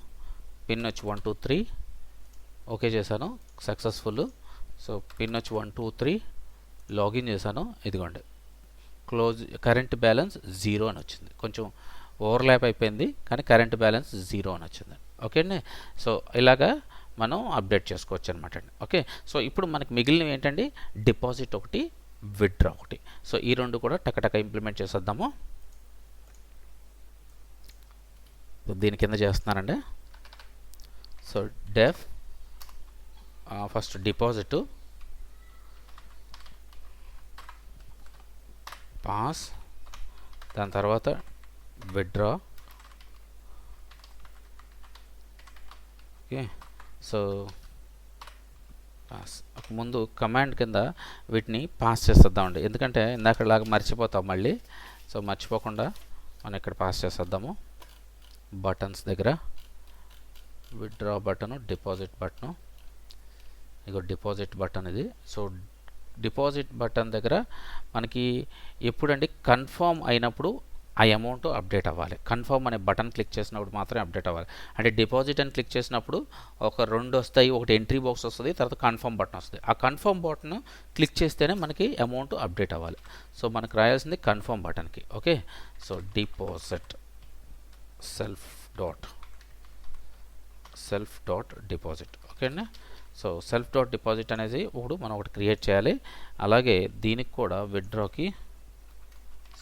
పిన్ వచ్చి 1 2 3 ఓకే చేశాను, సక్సెస్ఫుల్. సో పిన్ వచ్చి 1 2 3 లాగిన్ చేశాను. ఇదిగోండి క్లోజ్, కరెంట్ బ్యాలెన్స్ 0 అని వచ్చింది. కొంచెం ఓవర్లాప్ అయిపోయింది కానీ కరెంట్ బ్యాలెన్స్ 0 అని వచ్చింది. ఓకే అండి, సో ఇలాగా మనం అప్డేట్ చేసుకోవచ్చు అనమాట అండి. ఓకే, సో ఇప్పుడు మనకి మిగిలినవి ఏంటండి, డిపాజిట్ ఒకటి, విత్డ్రా ఒకటి. సో ఈ రెండు కూడా టకటక ఇంప్లిమెంట్ చేసేద్దాము. దీని కింద చేస్తున్నానండి. సో డెఫ్ ఫస్ట్ డిపాజిట్ పాస్, దాని తర్వాత విత్డ్రా. ఓకే, సో పాస్ ముందు కమాండ్ కింద వీటిని పాస్ చేసేద్దామండి. ఎందుకంటే ఇందాకలాగా మర్చిపోతాం మళ్ళీ. సో మర్చిపోకుండా మనం ఇక్కడ పాస్ చేసేద్దాము. బటన్స్ దగ్గర విత్డ్రా బటను, డిపాజిట్ బటను, ఇగో డిపాజిట్ బటన్ ఇది. సో డిపాజిట్ బటన్ దగ్గర మనకి ఎప్పుడండి కన్ఫర్మ్ అయినప్పుడు ఆ అమౌంట్ అప్డేట్ అవ్వాలి. కన్ఫర్మ్ అనే బటన్ క్లిక్ చేసినప్పుడు మాత్రమే అప్డేట్ అవ్వాలి. అంటే డిపాజిట్ అని క్లిక్ చేసినప్పుడు ఒక 2 వస్తాయి, ఒకటి ఎంట్రీ బాక్స్ వస్తుంది, తర్వాత కన్ఫర్మ్ బటన్ వస్తుంది. ఆ కన్ఫర్మ్ బటన్ క్లిక్ చేస్తేనే మనకి అమౌంట్ అప్డేట్ అవ్వాలి. సో మనకు రాయాల్సింది కన్ఫర్మ్ బటన్కి. Okay, so deposit self dot deposit. Okay అండి, సో సెల్ఫ్ డాట్ డిపాజిట్ అనేది ఇప్పుడు మనం ఒకటి క్రియేట్ చేయాలి. అలాగే దీనికి కూడా విత్డ్రాకి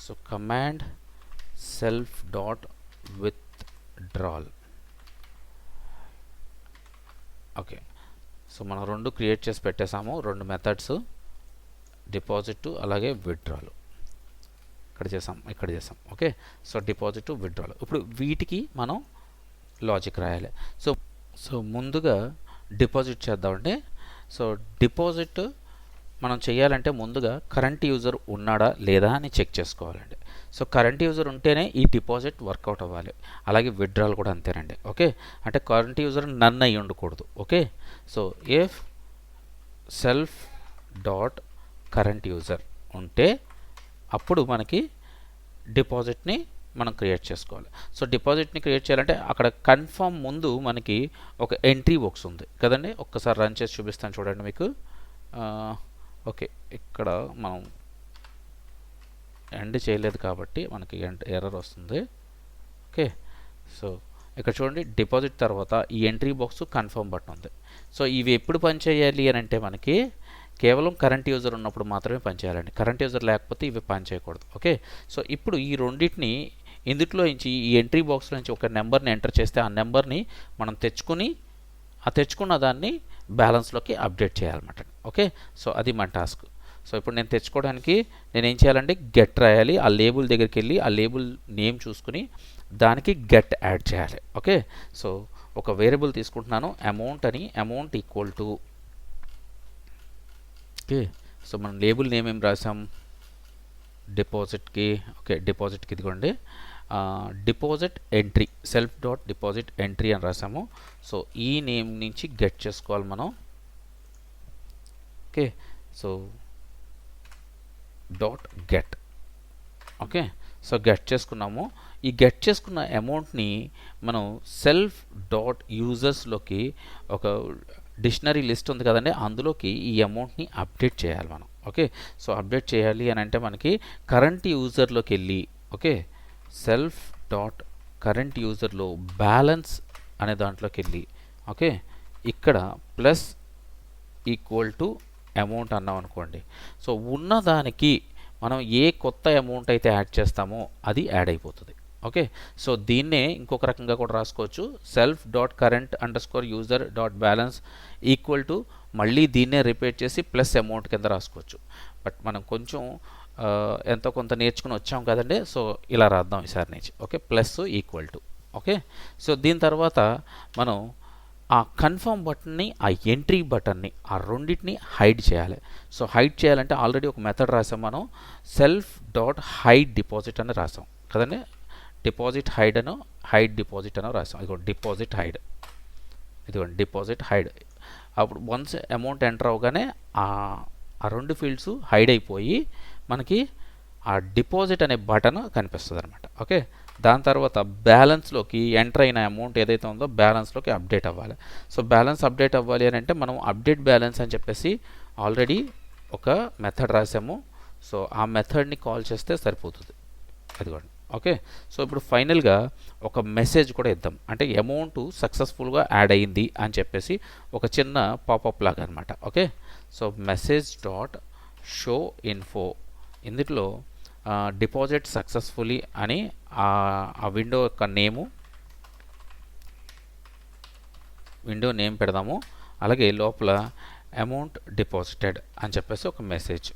so command self dot withdrawal. Okay, so మనం 2 క్రియేట్ చేసి పెట్టేసాము, 2 మెథడ్స్. డిపాజిట్ అలాగే విత్డ్రాల్ ఇక్కడ చేసాం ఓకే. సో డిపాజిట్ విత్డ్రాల్ ఇప్పుడు వీటికి మనం లాజిక్ రాయాలి. సో ముందుగా డిపాజిట్ చేద్దామండి. సో డిపాజిట్ మనం చేయాలంటే ముందుగా కరెంట్ యూజర్ ఉన్నాడా లేదా అని చెక్ చేసుకోవాలండి. సో కరెంట్ యూజర్ ఉంటేనే ఈ డిపాజిట్ వర్కౌట్ అవ్వాలి. అలాగే విత్డ్రాల్ కూడా అంతేనండి ఓకే. అంటే కరెంట్ యూజర్ నన్ అయ్యి ఉండకూడదు okay. So if self dot current user ఉంటే అప్పుడు మనకి డిపాజిట్ని మనం క్రియేట్ చేసుకోవాలి. సో డిపాజిట్ని క్రియేట్ చేయాలంటే అక్కడ కన్ఫర్మ్ ముందు మనకి ఒక ఎంట్రీ బాక్స్ ఉంది కదండి. ఒక్కసారి రన్ చేసి చూపిస్తాను చూడండి మీకు. ఓకే ఇక్కడ మనం ఎండ్ చేయలేదు కాబట్టి మనకి ఎర్రర్ వస్తుంది ఓకే. సో ఇక్కడ చూడండి డిపాజిట్ తర్వాత ఈ ఎంట్రీ బాక్స్ కన్ఫర్మ్ బటన్ ఉంది. సో ఇవి ఎప్పుడు పనిచేయాలి అని అంటే మనకి కేవలం కరెంట్ యూజర్ ఉన్నప్పుడు మాత్రమే పనిచేయాలండి. కరెంట్ యూజర్ లేకపోతే ఇవి పనిచేయకూడదు ఓకే. సో ఇప్పుడు ఈ రెండింటిని ఇందులో నుంచి ఈ ఎంట్రీ బాక్స్లో నుంచి ఒక నెంబర్ని ఎంటర్ చేస్తే ఆ నెంబర్ని మనం తెచ్చుకున్న దాన్ని బ్యాలెన్స్లోకి అప్డేట్ చేయాలన్నమాట ఓకే. సో అది మన టాస్క్. సో ఇప్పుడు నేను తెచ్చుకోవడానికి నేను ఏం చేయాలంటే గెట్ రాయాలి. ఆ లేబుల్ దగ్గరికి వెళ్ళి ఆ లేబుల్ నేమ్ చూసుకుని దానికి గెట్ యాడ్ చేయాలి ఓకే. సో ఒక వేరియబుల్ తీసుకుంటున్నాను అమౌంట్ అని, amount equal to okay. So మనం లేబుల్ నేమ్ ఏం రాసాం డిపాజిట్కి ఓకే. డిపాజిట్కి ఇదిగోండి deposit entry self dot deposit entry అని రాసాము. సో ఈ నేమ్ నుంచి గెట్ చేసుకోవాలి మనం okay. So dot get okay. So get చేసుకున్నాము. ఈ గెట్ చేసుకున్న అమౌంట్ని మనం సెల్ఫ్ డాట్ యూజర్స్లోకి ఒక డిక్షనరీ లిస్ట్ ఉంది కదండి అందులోకి ఈ అమౌంట్ని అప్డేట్ చేయాలి మనం ఓకే. సో అప్డేట్ చేయాలి అని అంటే మనకి కరెంట్ యూజర్లోకి వెళ్ళి ఓకే సెల్ఫ్ డాట్ కరెంట్ యూజర్లో బ్యాలెన్స్ అనే దాంట్లోకి వెళ్ళి ఓకే ఇక్కడ ప్లస్ ఈక్వల్ టు అమౌంట్ అన్నాం అనుకోండి. సో ఉన్నదానికి మనం ఏ కొత్త అమౌంట్ అయితే యాడ్ చేస్తామో అది యాడ్ అయిపోతుంది ఓకే. సో దీన్నే ఇంకొక రకంగా కూడా రాసుకోవచ్చు self dot current under score user dot balance equal to మళ్ళీ దీన్నే రిపీట్ చేసి ప్లస్ అమౌంట్ కింద రాసుకోవచ్చు. బట్ మనం కొంచెం ఎంతో కొంత నేర్చుకుని వచ్చాం కదండి. సో ఇలా రాద్దాం ఈసారి నుంచి okay plus equal to okay. So దీని తర్వాత మనం ఆ కన్ఫర్మ్ బటన్ని ఆ ఎంట్రీ బటన్ని ఆ రెండింటిని హైడ్ చేయాలి. సో హైడ్ చేయాలంటే ఆల్రెడీ ఒక మెథడ్ రాసాం మనం సెల్ఫ్ డాట్ హైడ్ డిపాజిట్ అని రాసాం కదండి. డిపాజిట్ హైడ్ అనో హైడ్ డిపాజిట్ అనో రాసాం. ఇదిగోండి డిపాజిట్ హైడ్ ఇదిగోండి డిపాజిట్ హైడ్. అప్పుడు వన్స్ అమౌంట్ ఎంటర్ అవగానే ఆ రెండు ఫీల్డ్స్ హైడ్ అయిపోయి మనకి ఆ డిపాజిట్ అనే బటన్ కనిపిస్తుంది అనమాట ఓకే. దాని తర్వాత బ్యాలెన్స్లోకి ఎంటర్ అయిన అమౌంట్ ఏదైతే ఉందో బ్యాలెన్స్లోకి అప్డేట్ అవ్వాలి. సో బ్యాలెన్స్ అప్డేట్ అవ్వాలి అని అంటే మనం అప్డేట్ బ్యాలెన్స్ అని చెప్పేసి ఆల్రెడీ ఒక మెథడ్ రాసాము. సో ఆ మెథడ్ని కాల్ చేస్తే సరిపోతుంది అదిగోండి ఓకే. సో ఇప్పుడు ఫైనల్గా ఒక మెసేజ్ కూడా ఇద్దాం. అంటే అమౌంట్ సక్సెస్ఫుల్గా యాడ్ అయ్యింది అని చెప్పేసి ఒక చిన్న పాపప్ లాగా అనమాట okay. So message dot show info ఇందులో డిపాజిట్ సక్సెస్ఫుల్లీ అని ఆ విండో యొక్క విండో నేమ్ పెడదాము. అలాగే లోపల అమౌంట్ డిపాజిటెడ్ అని చెప్పేసి ఒక మెసేజ్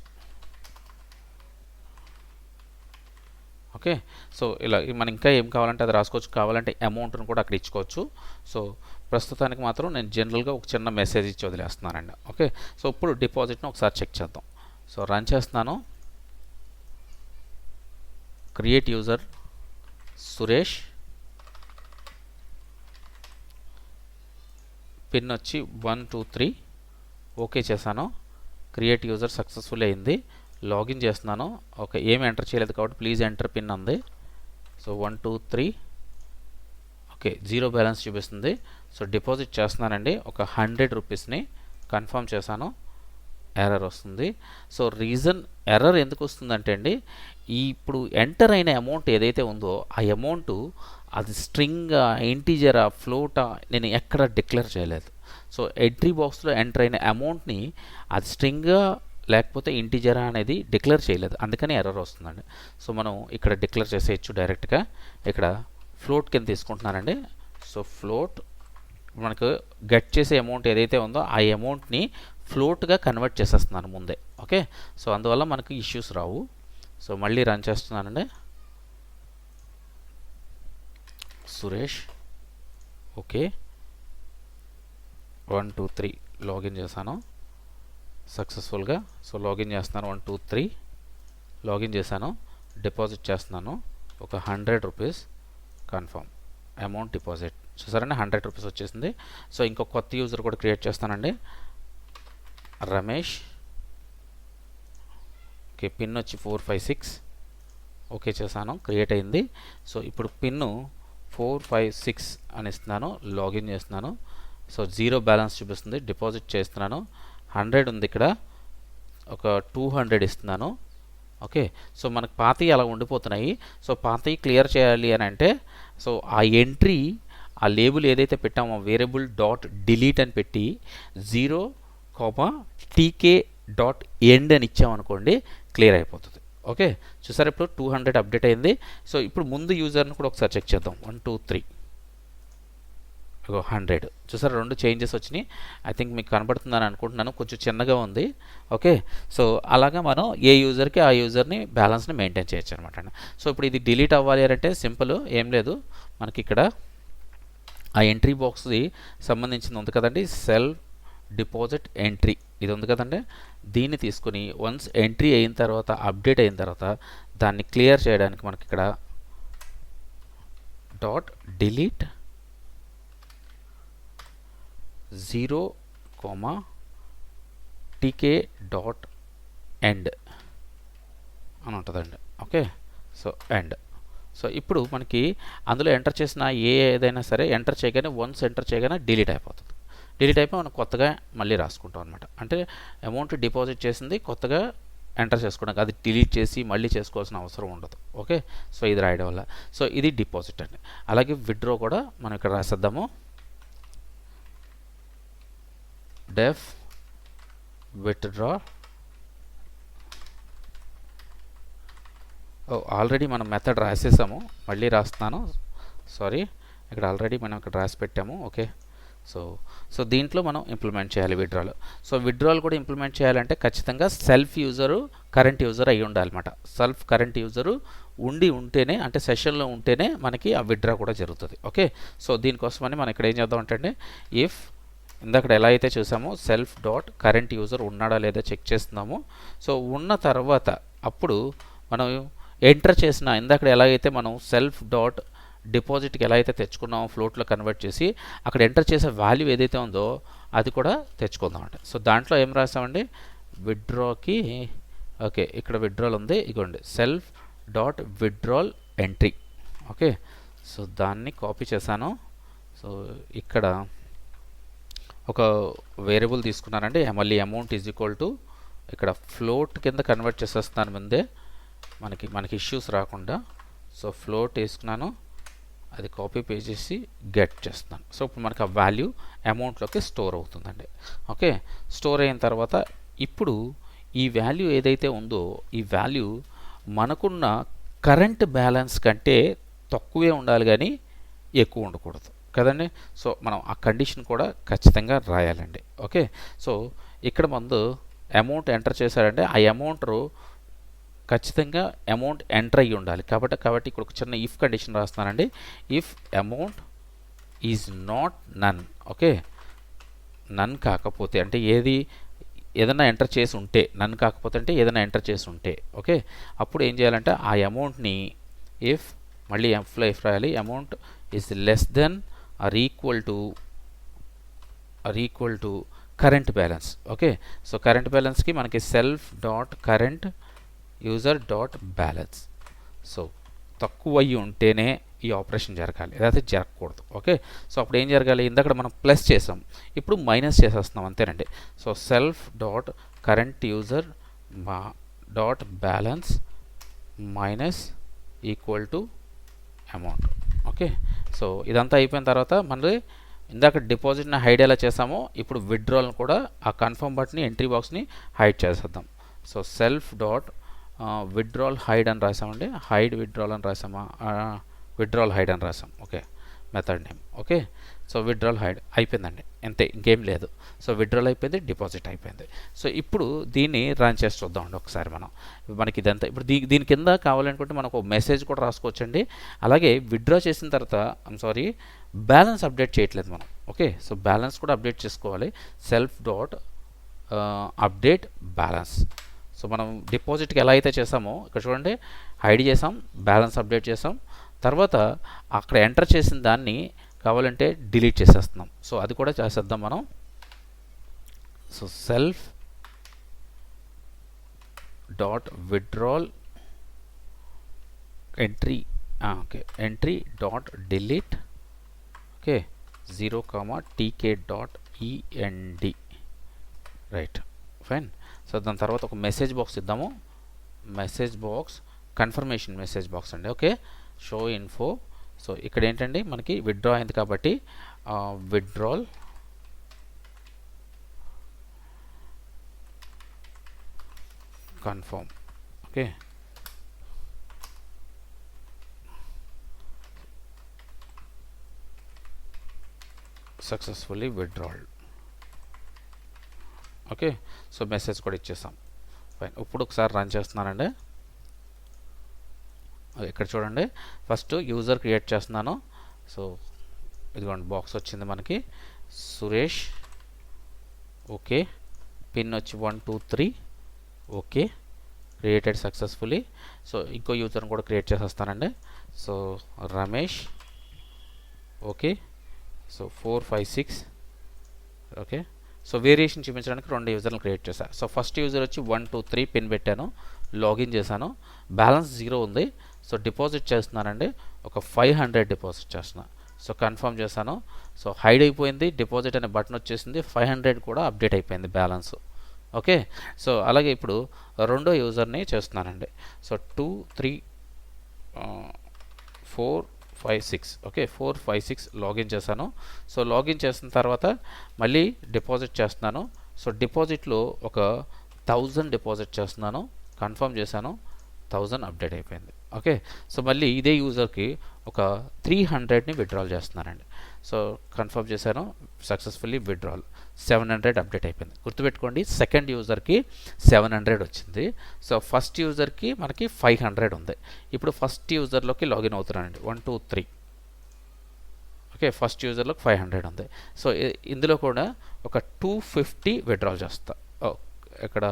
ఓకే. సో ఇలా మనం ఇంకా ఏం కావాలంటే అది రాసుకోవచ్చు. కావాలంటే అమౌంట్ను కూడా అక్కడ ఇచ్చుకోవచ్చు. సో ప్రస్తుతానికి మాత్రం నేను జనరల్గా ఒక చిన్న మెసేజ్ ఇచ్చి వదిలేస్తున్నానండి ఓకే. సో ఇప్పుడు డిపాజిట్ను ఒకసారి చెక్ చేద్దాం. సో రన్ చేస్తున్నాను. క్రియేట్ యూజర్ సురేష్ పిన్ వచ్చి 123 ఓకే చేశాను. క్రియేట్ యూజర్ సక్సెస్ఫుల్ అయింది. లాగిన్ చేస్తున్నాను. ఓకే ఏమి ఎంటర్ చేయలేదు కాబట్టి ప్లీజ్ ఎంటర్ పిన్ ఉంది. సో 123 ఓకే 0 బ్యాలెన్స్ చూపిస్తుంది. సో డిపాజిట్ చేస్తున్నానండి ఒక 100 రూపీస్ని కన్ఫర్మ్ చేశాను. ఎర్రర్ వస్తుంది. సో రీజన్ ఎర్రర్ ఎందుకు వస్తుందంటే అండి ఇప్పుడు ఎంటర్ అయిన అమౌంట్ ఏదైతే ఉందో ఆ అమౌంట్ అది స్ట్రింగ్ ఇంటీజరా ఫ్లోటా నేను ఎక్కడ డిక్లేర్ చేయలేదు. సో ఎంట్రీ బాక్స్లో ఎంటర్ అయిన అమౌంట్ని అది స్ట్రింగ్గా లేకపోతే ఇంటీజరా అనేది డిక్లేర్ చేయలేదు, అందుకని ఎర్రర్ వస్తుందండి. సో మనం ఇక్కడ డిక్లేర్ చేసేయచ్చు డైరెక్ట్గా. ఇక్కడ ఫ్లోట్ కింద తీసుకుంటున్నానండి. సో ఫ్లోట్ మనకు గెట్ చేసే అమౌంట్ ఏదైతే ఉందో ఆ అమౌంట్ని ఫ్లోట్గా కన్వర్ట్ చేసేస్తున్నాను ముందే. ఓకే, సో అందువల్ల మనకు ఇష్యూస్ రావు. సో మళ్ళీ రన్ చేస్తున్నానండి. సురేష్, ఓకే, 1 2 3 లాగిన్ చేశాను సక్సెస్ఫుల్గా. సో లాగిన్ చేస్తున్నాను, 1 2 3 లాగిన్ చేశాను. డిపాజిట్ చేస్తున్నాను ఒక 100 రూపీస్. Confirm amount deposit. చూసారండి 100 రూపీస్ వచ్చేసింది. సో ఇంకొక కొత్త యూజర్ కూడా క్రియేట్ చేస్తానండి, రమేష్. ఓకే, పిన్ వచ్చి 456. ఓకే చేశాను, క్రియేట్ అయింది. సో ఇప్పుడు పిన్ను 456 అని ఇస్తున్నాను, లాగిన్ చేస్తున్నాను. సో 0 బ్యాలెన్స్ చూపిస్తుంది. డిపాజిట్ చేస్తున్నాను. 100 ఉంది ఇక్కడ, ఒక 200 ఇస్తున్నాను. ఓకే, సో మనకు పాతవి అలా ఉండిపోతున్నాయి. సో పాతవి క్లియర్ చేయాలి అని అంటే, సో ఆ ఎంట్రీ, ఆ లేబుల్ ఏదైతే పెట్టామో వేరియబుల్ డాట్ డిలీట్ అని పెట్టి 0,tk.end అని ఇచ్చామనుకోండి, క్లియర్ అయిపోతుంది. ఓకే, చూసారు ఇప్పుడు 200 అప్డేట్ అయింది. సో ఇప్పుడు ముందు యూజర్ని కూడా ఒకసారి చెక్ చేద్దాం. 1 2 3 100. చూసారు 2 చేంజెస్ వచ్చినాయి. ఐ థింక్ మీకు కనబడుతుందని అనుకుంటున్నాను, కొంచెం చిన్నగా ఉంది. ఓకే, సో అలాగా మనం ఏ యూజర్కి ఆ యూజర్ని బ్యాలెన్స్ని మెయింటైన్ చేయొచ్చు అనమాట. సో ఇప్పుడు ఇది డిలీట్ అవ్వాలి అంటే సింపుల్, ఏం లేదు, మనకి ఇక్కడ ఆ ఎంట్రీ బాక్స్ది సంబంధించింది ఉంది కదండి, సెల్ఫ్ డిపాజిట్ ఎంట్రీ, ఇది ఉంది కదండి. దీన్ని తీసుకుని వన్స్ ఎంట్రీ అయిన తర్వాత, అప్డేట్ అయిన తర్వాత దాన్ని క్లియర్ చేయడానికి మనకి ఇక్కడ డాట్ డిలీట్ 0,tk.end అని ఉంటుందండి. Okay, so end. సో ఇప్పుడు మనకి అందులో ఎంటర్ చేసిన ఏదైనా సరే ఎంటర్ చేయగానే, వన్స్ ఎంటర్ చేయగానే డిలీట్ అయిపోతుంది. డిలీట్ అయిపోయి మనం కొత్తగా మళ్ళీ రాసుకుంటాం అనమాట. అంటే అమౌంట్ డిపాజిట్ చేసింది కొత్తగా ఎంటర్ చేసుకోవడానికి, అది డిలీట్ చేసి మళ్ళీ చేసుకోవాల్సిన అవసరం ఉండదు. ఓకే, సో ఇది రాయడం వల్ల. సో ఇది డిపాజిట్ అండి. అలాగే విత్డ్రా కూడా మనం ఇక్కడ రాసేద్దాము. డెఫ్ విత్డ్రా. ఆల్రెడీ మనం మెథడ్ రాసేసాము, మళ్ళీ రాస్తున్నాను, సారీ. ఇక్కడ ఆల్రెడీ మనం ఇక్కడ రాసి పెట్టాము. ఓకే, సో దీంట్లో మనం ఇంప్లిమెంట్ చేయాలి విత్డ్రాల్. సో విత్డ్రాల్ కూడా ఇంప్లిమెంట్ చేయాలంటే ఖచ్చితంగా సెల్ఫ్ యూజరు కరెంట్ యూజర్ అయి ఉండాలన్నమాట. సెల్ఫ్ కరెంట్ యూజరు ఉంటేనే, అంటే సెషన్లో ఉంటేనే మనకి ఆ విత్డ్రా కూడా జరుగుతుంది. ఓకే, సో దీనికోసమని మనం ఇక్కడ ఏం చేద్దాం అంటే, ఇఫ్ ఇందాక ఎలా అయితే చూసామో సెల్ఫ్ డాట్ కరెంట్ యూజర్ ఉన్నాడా లేదా చెక్ చేస్తున్నాము. సో ఉన్న తర్వాత అప్పుడు మనం ఎంటర్ చేసిన, ఇందాక ఎలాగైతే మనం సెల్ఫ్ డాట్ డిపాజిట్కి ఎలా అయితే తెచ్చుకున్నామో ఫ్లోట్లో కన్వర్ట్ చేసి, అక్కడ ఎంటర్ చేసే వాల్యూ ఏదైతే ఉందో అది కూడా తెచ్చుకుందాం అంటే. సో దాంట్లో ఏం రాసామండి, విత్డ్రాకి. ఓకే, ఇక్కడ విత్డ్రాల్ ఉంది, ఇగోండి self dot withdrawal entry. Okay, so దాన్ని కాపీ చేశాను. సో ఇక్కడ ఒక వేరియబుల్ తీసుకున్నానండి, మళ్ళీ అమౌంట్ ఈజ్ ఈక్వల్ టు, ఇక్కడ ఫ్లోట్ కింద కన్వర్ట్ చేసేస్తున్నాను ముందే, మనకి ఇష్యూస్ రాకుండా. సో ఫ్లోట్ వేసుకున్నాను, అది కాపీ పేస్ట్ చేసి గెట్ చేస్తున్నాను. సో ఇప్పుడు మనకి ఆ వాల్యూ అమౌంట్లోకి స్టోర్ అవుతుందండి. ఓకే, స్టోర్ అయిన తర్వాత ఇప్పుడు ఈ వాల్యూ ఏదైతే ఉందో ఈ వాల్యూ మనకున్న కరెంట్ బ్యాలెన్స్ కంటే తక్కువే ఉండాలి కానీ ఎక్కువ ఉండకూడదు కదండి. సో మనం ఆ కండిషన్ కూడా ఖచ్చితంగా రాయాలండి. ఓకే, సో ఇక్కడ ముందు అమౌంట్ ఎంటర్ చేశారంటే ఆ అమౌంట్ ఖచ్చితంగా అమౌంట్ ఎంటర్ అయ్యి ఉండాలి. కాబట్టి ఇక్కడ ఒక చిన్న ఇఫ్ కండిషన్ రాస్తున్నానండి. If amount is not none. Okay, none కాకపోతే అంటే ఏదైనా ఎంటర్ చేసి ఉంటే, నన్ కాకపోతే అంటే ఏదైనా ఎంటర్ చేసి ఉంటే. ఓకే, అప్పుడు ఏం చేయాలంటే ఆ అమౌంట్ని ఇఫ్, మళ్ళీ ఎఫ్లో ఇఫ్ రాయాలి, amount is less than or equal to current balance. Okay, so current బ్యాలెన్స్కి మనకి self dot current user dot balance. So తక్కువ అయ్యి ఉంటేనే ఈ ఆపరేషన్ జరగాలి, లేకపోతే జరగకూడదు. ఓకే, సో అప్పుడు ఏం జరగాలి, ఇందాక మనం ప్లస్ చేసాం, ఇప్పుడు మైనస్ చేసేస్తున్నాం అంతేనండి. So self dot current user dot balance minus equal to amount. Okay, so ఇదంతా అయిపోయిన తర్వాత మనది ఇందాక డిపాజిట్ని హైడ్ ఎలా చేసామో ఇప్పుడు విత్డ్రాల్ని కూడా ఆ కన్ఫర్మ్ బటన్ని ఎంట్రీ బాక్స్ని హైడ్ చేసేద్దాం. So self dot withdrawal hide అని రాసామండి, హైడ్ విత్డ్రాల్ అని రాసామా, విత్డ్రాల్ హైడ్ అని రాసాం. Okay, method name. Okay, so withdrawal hide అయిపోయిందండి, అంతే, ఇంకేం లేదు. సో విత్డ్రాల్ అయిపోయింది, డిపాజిట్ అయిపోయింది. సో ఇప్పుడు దీన్ని రన్ చేసి చూద్దామండి ఒకసారి మనం. మనకి ఇదంతా ఇప్పుడు దీని కింద కావాలనుకుంటే మనకు ఒక మెసేజ్ కూడా రాసుకోవచ్చండి. అలాగే విత్డ్రా చేసిన తర్వాత బ్యాలెన్స్ అప్డేట్ చేయట్లేదు మనం. ఓకే, సో బ్యాలెన్స్ కూడా అప్డేట్ చేసుకోవాలి. Self dot update balance. So మనం డిపాజిట్కి ఎలా అయితే చేసామో ఇక్కడ చూడండి, హైడ్ చేసాం, బ్యాలెన్స్ అప్డేట్ చేసాం, తర్వాత అక్కడ ఎంటర్ చేసిన దాన్ని కావాలంటే డిలీట్ చేసేస్తున్నాం. సో అది కూడా చేసేద్దాం మనం. So self dot withdrawal entry, okay, entry dot delete, okay, 0, tk.end, right, fine. So దాని తర్వాత ఒక మెసేజ్ బాక్స్ ఇద్దాము. Message box confirmation message box అండి. Okay, show info. సో ఇక్కడ ఏంటండి మనకి విత్డ్రా అయింది కాబట్టి withdrawal confirm. Okay, successfully withdrawled. Okay, so message కూడా ఇచ్చేసాం. ఫైన్. ఇప్పుడు ఒకసారి రన్ చేస్తున్నానండి. ఇక్కడ చూడండి, ఫస్ట్ యూజర్ క్రియేట్ చేస్తున్నాను. సో ఇదిగోండి బాక్స్ వచ్చింది మనకి, సురేష్. ఓకే, పిన్ వచ్చి 1 2 3. Okay, created successfully. సో ఇంకో యూజర్ని కూడా క్రియేట్ చేసేస్తానండి. So Ramesh. Okay, so 4 5 6. Okay, so variation చూపించడానికి 2 యూజర్లు క్రియేట్ చేశాను. సో ఫస్ట్ యూజర్ వచ్చి 1 2 3 పిన్ పెట్టాను, లాగిన్ చేశాను, బ్యాలెన్స్ 0 ఉంది. సో డిపాజిట్ చేస్తున్నానండి, ఒక 500 డిపాజిట్ చేస్తున్నా. సో కన్ఫర్మ్ చేశాను. సో హైడ్ అయిపోయింది, డిపాజిట్ అనే బటన్ వచ్చేసింది, 500 కూడా అప్డేట్ అయిపోయింది బ్యాలెన్స్. ఓకే, సో అలాగే ఇప్పుడు రెండో యూజర్ని చేస్తున్నానండి. సో 2 3 4 5 6. ఓకే, 4 5 6 లాగిన్ చేశాను. సో లాగిన్ చేసిన తర్వాత మళ్ళీ డిపాజిట్ చేస్తున్నాను. సో డిపాజిట్లో ఒక 1000 డిపాజిట్ చేస్తున్నాను, కన్ఫర్మ్ చేశాను, 1000 అప్డేట్ అయిపోయింది. ఓకే, సో మళ్ళీ ఇదే యూజర్కి ఒక 300ని విత్డ్రాల్ చేస్తున్నానండి. సో కన్ఫర్మ్ చేశాను, సక్సెస్ఫుల్లీ విత్డ్రాల్, 700 అప్డేట్ అయిపోయింది. గుర్తుపెట్టుకోండి, సెకండ్ యూజర్కి 700 వచ్చింది. సో ఫస్ట్ యూజర్కి మనకి 500 ఉంది. ఇప్పుడు ఫస్ట్ యూజర్లోకి లాగిన్ అవుతున్నానండి, 1 2 3. ఓకే, ఫస్ట్ యూజర్లోకి 500 ఉంది. సో ఇందులో కూడా ఒక 250 విత్డ్రాల్ చేస్తా. ఇక్కడ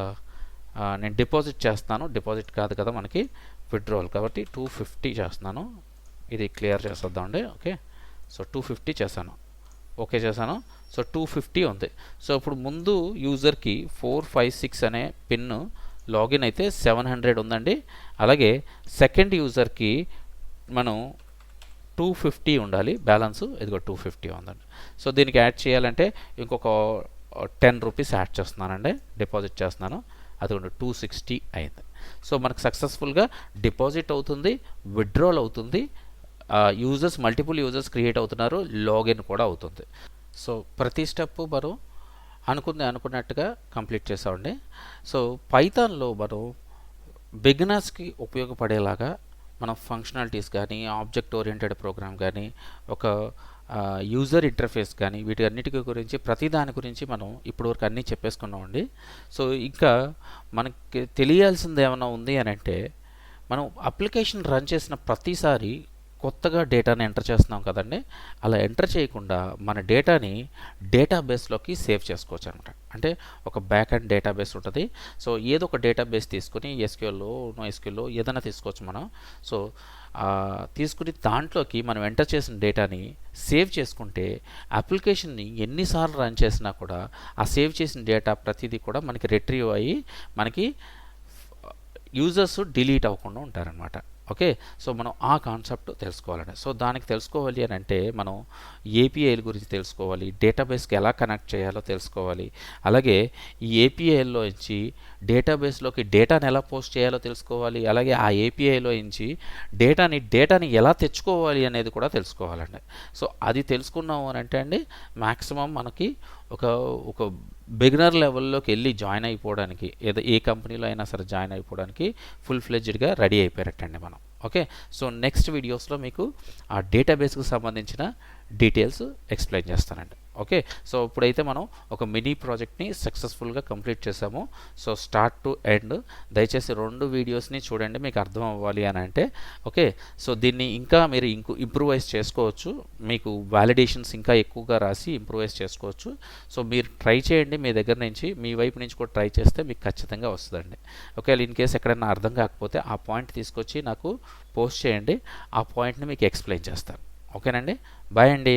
నేను డిపాజిట్ చేస్తాను, డిపాజిట్ కాదు కదా మనకి, విత్డ్రాల్ కాబట్టి 250 చేస్తున్నాను. ఇది క్లియర్ చేసేద్దామండి. ఓకే, సో 250 చేశాను, ఓకే చేశాను. సో 250 ఉంది. సో ఇప్పుడు ముందు యూజర్కి 4 5 6 అనే పిన్ లాగిన్ అయితే 700 ఉందండి. అలాగే సెకండ్ యూజర్కి మనం 250 ఉండాలి బ్యాలెన్స్, ఇదిగో 250 ఉందండి. సో దీనికి యాడ్ చేయాలంటే ఇంకొక 10 రూపీస్ యాడ్ చేస్తున్నానండి, డిపాజిట్ చేస్తున్నాను, అది 260 అయింది. సో మనకు సక్సెస్ఫుల్గా డిపాజిట్ అవుతుంది, విత్డ్రాల్ అవుతుంది, యూజర్స్ మల్టిపుల్ యూజర్స్ క్రియేట్ అవుతున్నారు, లాగిన్ కూడా అవుతుంది. సో ప్రతి స్టెప్ మనం అనుకున్నట్టుగా కంప్లీట్ చేసామండి. సో పైథాన్లో మనం బిగినర్స్కి ఉపయోగపడేలాగా మనం ఫంక్షనాలిటీస్ కానీ, ఆబ్జెక్ట్ ఓరియంటెడ్ ప్రోగ్రామ్ కానీ, ఒక యూజర్ ఇంటర్ఫేస్ కానీ, వీటి అన్నిటి గురించి ప్రతి దాని గురించి మనం ఇప్పటివరకు అన్నీ చెప్పేసుకున్నామండి. సో ఇంకా మనకి తెలియాల్సింది ఏమైనా ఉంది అని అంటే, మనం అప్లికేషన్ రన్ చేసిన ప్రతిసారి కొత్తగా డేటాని ఎంటర్ చేస్తున్నాం కదండి, అలా ఎంటర్ చేయకుండా మన డేటాని డేటాబేస్లోకి సేవ్ చేసుకోవచ్చు అనమాట. అంటే ఒక బ్యాక్ అండ్ డేటాబేస్ ఉంటుంది. సో ఏదో ఒక డేటాబేస్ తీసుకుని ఎస్క్యూఎల్లో, నో ఎస్క్యూఎల్లో ఏదైనా తీసుకోవచ్చు మనం. సో తీసుకుని దాంట్లోకి మనం ఎంటర్ చేసిన డేటాని సేవ్ చేసుకుంటే అప్లికేషన్ని ఎన్నిసార్లు రన్ చేసినా కూడా ఆ సేవ్ చేసిన డేటా ప్రతిదీ కూడా మనకి రిట్రీవ్ అయ్యి మనకి యూజర్స్ డిలీట్ అవ్వకుండా ఉంటారనమాట. ఓకే, సో మనం ఆ కాన్సెప్ట్ తెలుసుకోవాలండి. సో దానికి తెలుసుకోవాలి అని అంటే మనం ఏపీఐల గురించి తెలుసుకోవాలి, డేటాబేస్కి ఎలా కనెక్ట్ చేయాలో తెలుసుకోవాలి, అలాగే ఈ ఏపీఐలో నుంచి డేటాబేస్లోకి డేటాని ఎలా పోస్ట్ చేయాలో తెలుసుకోవాలి, అలాగే ఆ ఏపీఐలో నుంచి డేటాని ఎలా తెచ్చుకోవాలి అనేది కూడా తెలుసుకోవాలండి. సో అది తెలుసుకున్నాము అని అంటే అండి, మ్యాక్సిమం మనకి ఒక బిగినర్ లెవెల్లోకి వెళ్ళి జాయిన్ అయిపోవడానికి, ఏ కంపెనీలో అయినా సరే జాయిన్ అయిపోవడానికి ఫుల్ ఫ్లెడ్జ్డ్గా రెడీ అయిపోయారటండి మనం. ఓకే, సో నెక్స్ట్ వీడియోస్లో మీకు ఆ డేటాబేస్కి సంబంధించిన డీటెయిల్స్ ఎక్స్ప్లెయిన్ చేస్తానండి. ఓకే, సో ఇప్పుడైతే మనం ఒక మినీ ప్రాజెక్ట్ని సక్సెస్ఫుల్గా కంప్లీట్ చేసాము. సో స్టార్ట్ టు ఎండ్ దయచేసి 2 వీడియోస్ని చూడండి, మీకు అర్థం అవ్వాలి అని అంటే. ఓకే, సో దీన్ని ఇంకా మీరు ఇంప్రూవైజ్ చేసుకోవచ్చు, మీకు వ్యాలిడేషన్స్ ఇంకా ఎక్కువగా రాసి ఇంప్రూవైజ్ చేసుకోవచ్చు. సో మీరు ట్రై చేయండి, మీ దగ్గర నుంచి మీ వైపు నుంచి కూడా ట్రై చేస్తే మీకు ఖచ్చితంగా వస్తుందండి. ఓకే, ఇన్ కేస్ ఎక్కడైనా అర్థం కాకపోతే ఆ పాయింట్ తీసుకొచ్చి నాకు పోస్ట్ చేయండి, ఆ పాయింట్ని మీకు ఎక్స్ప్లెయిన్ చేస్తాను. ఓకేనండి, బాయ్ అండి.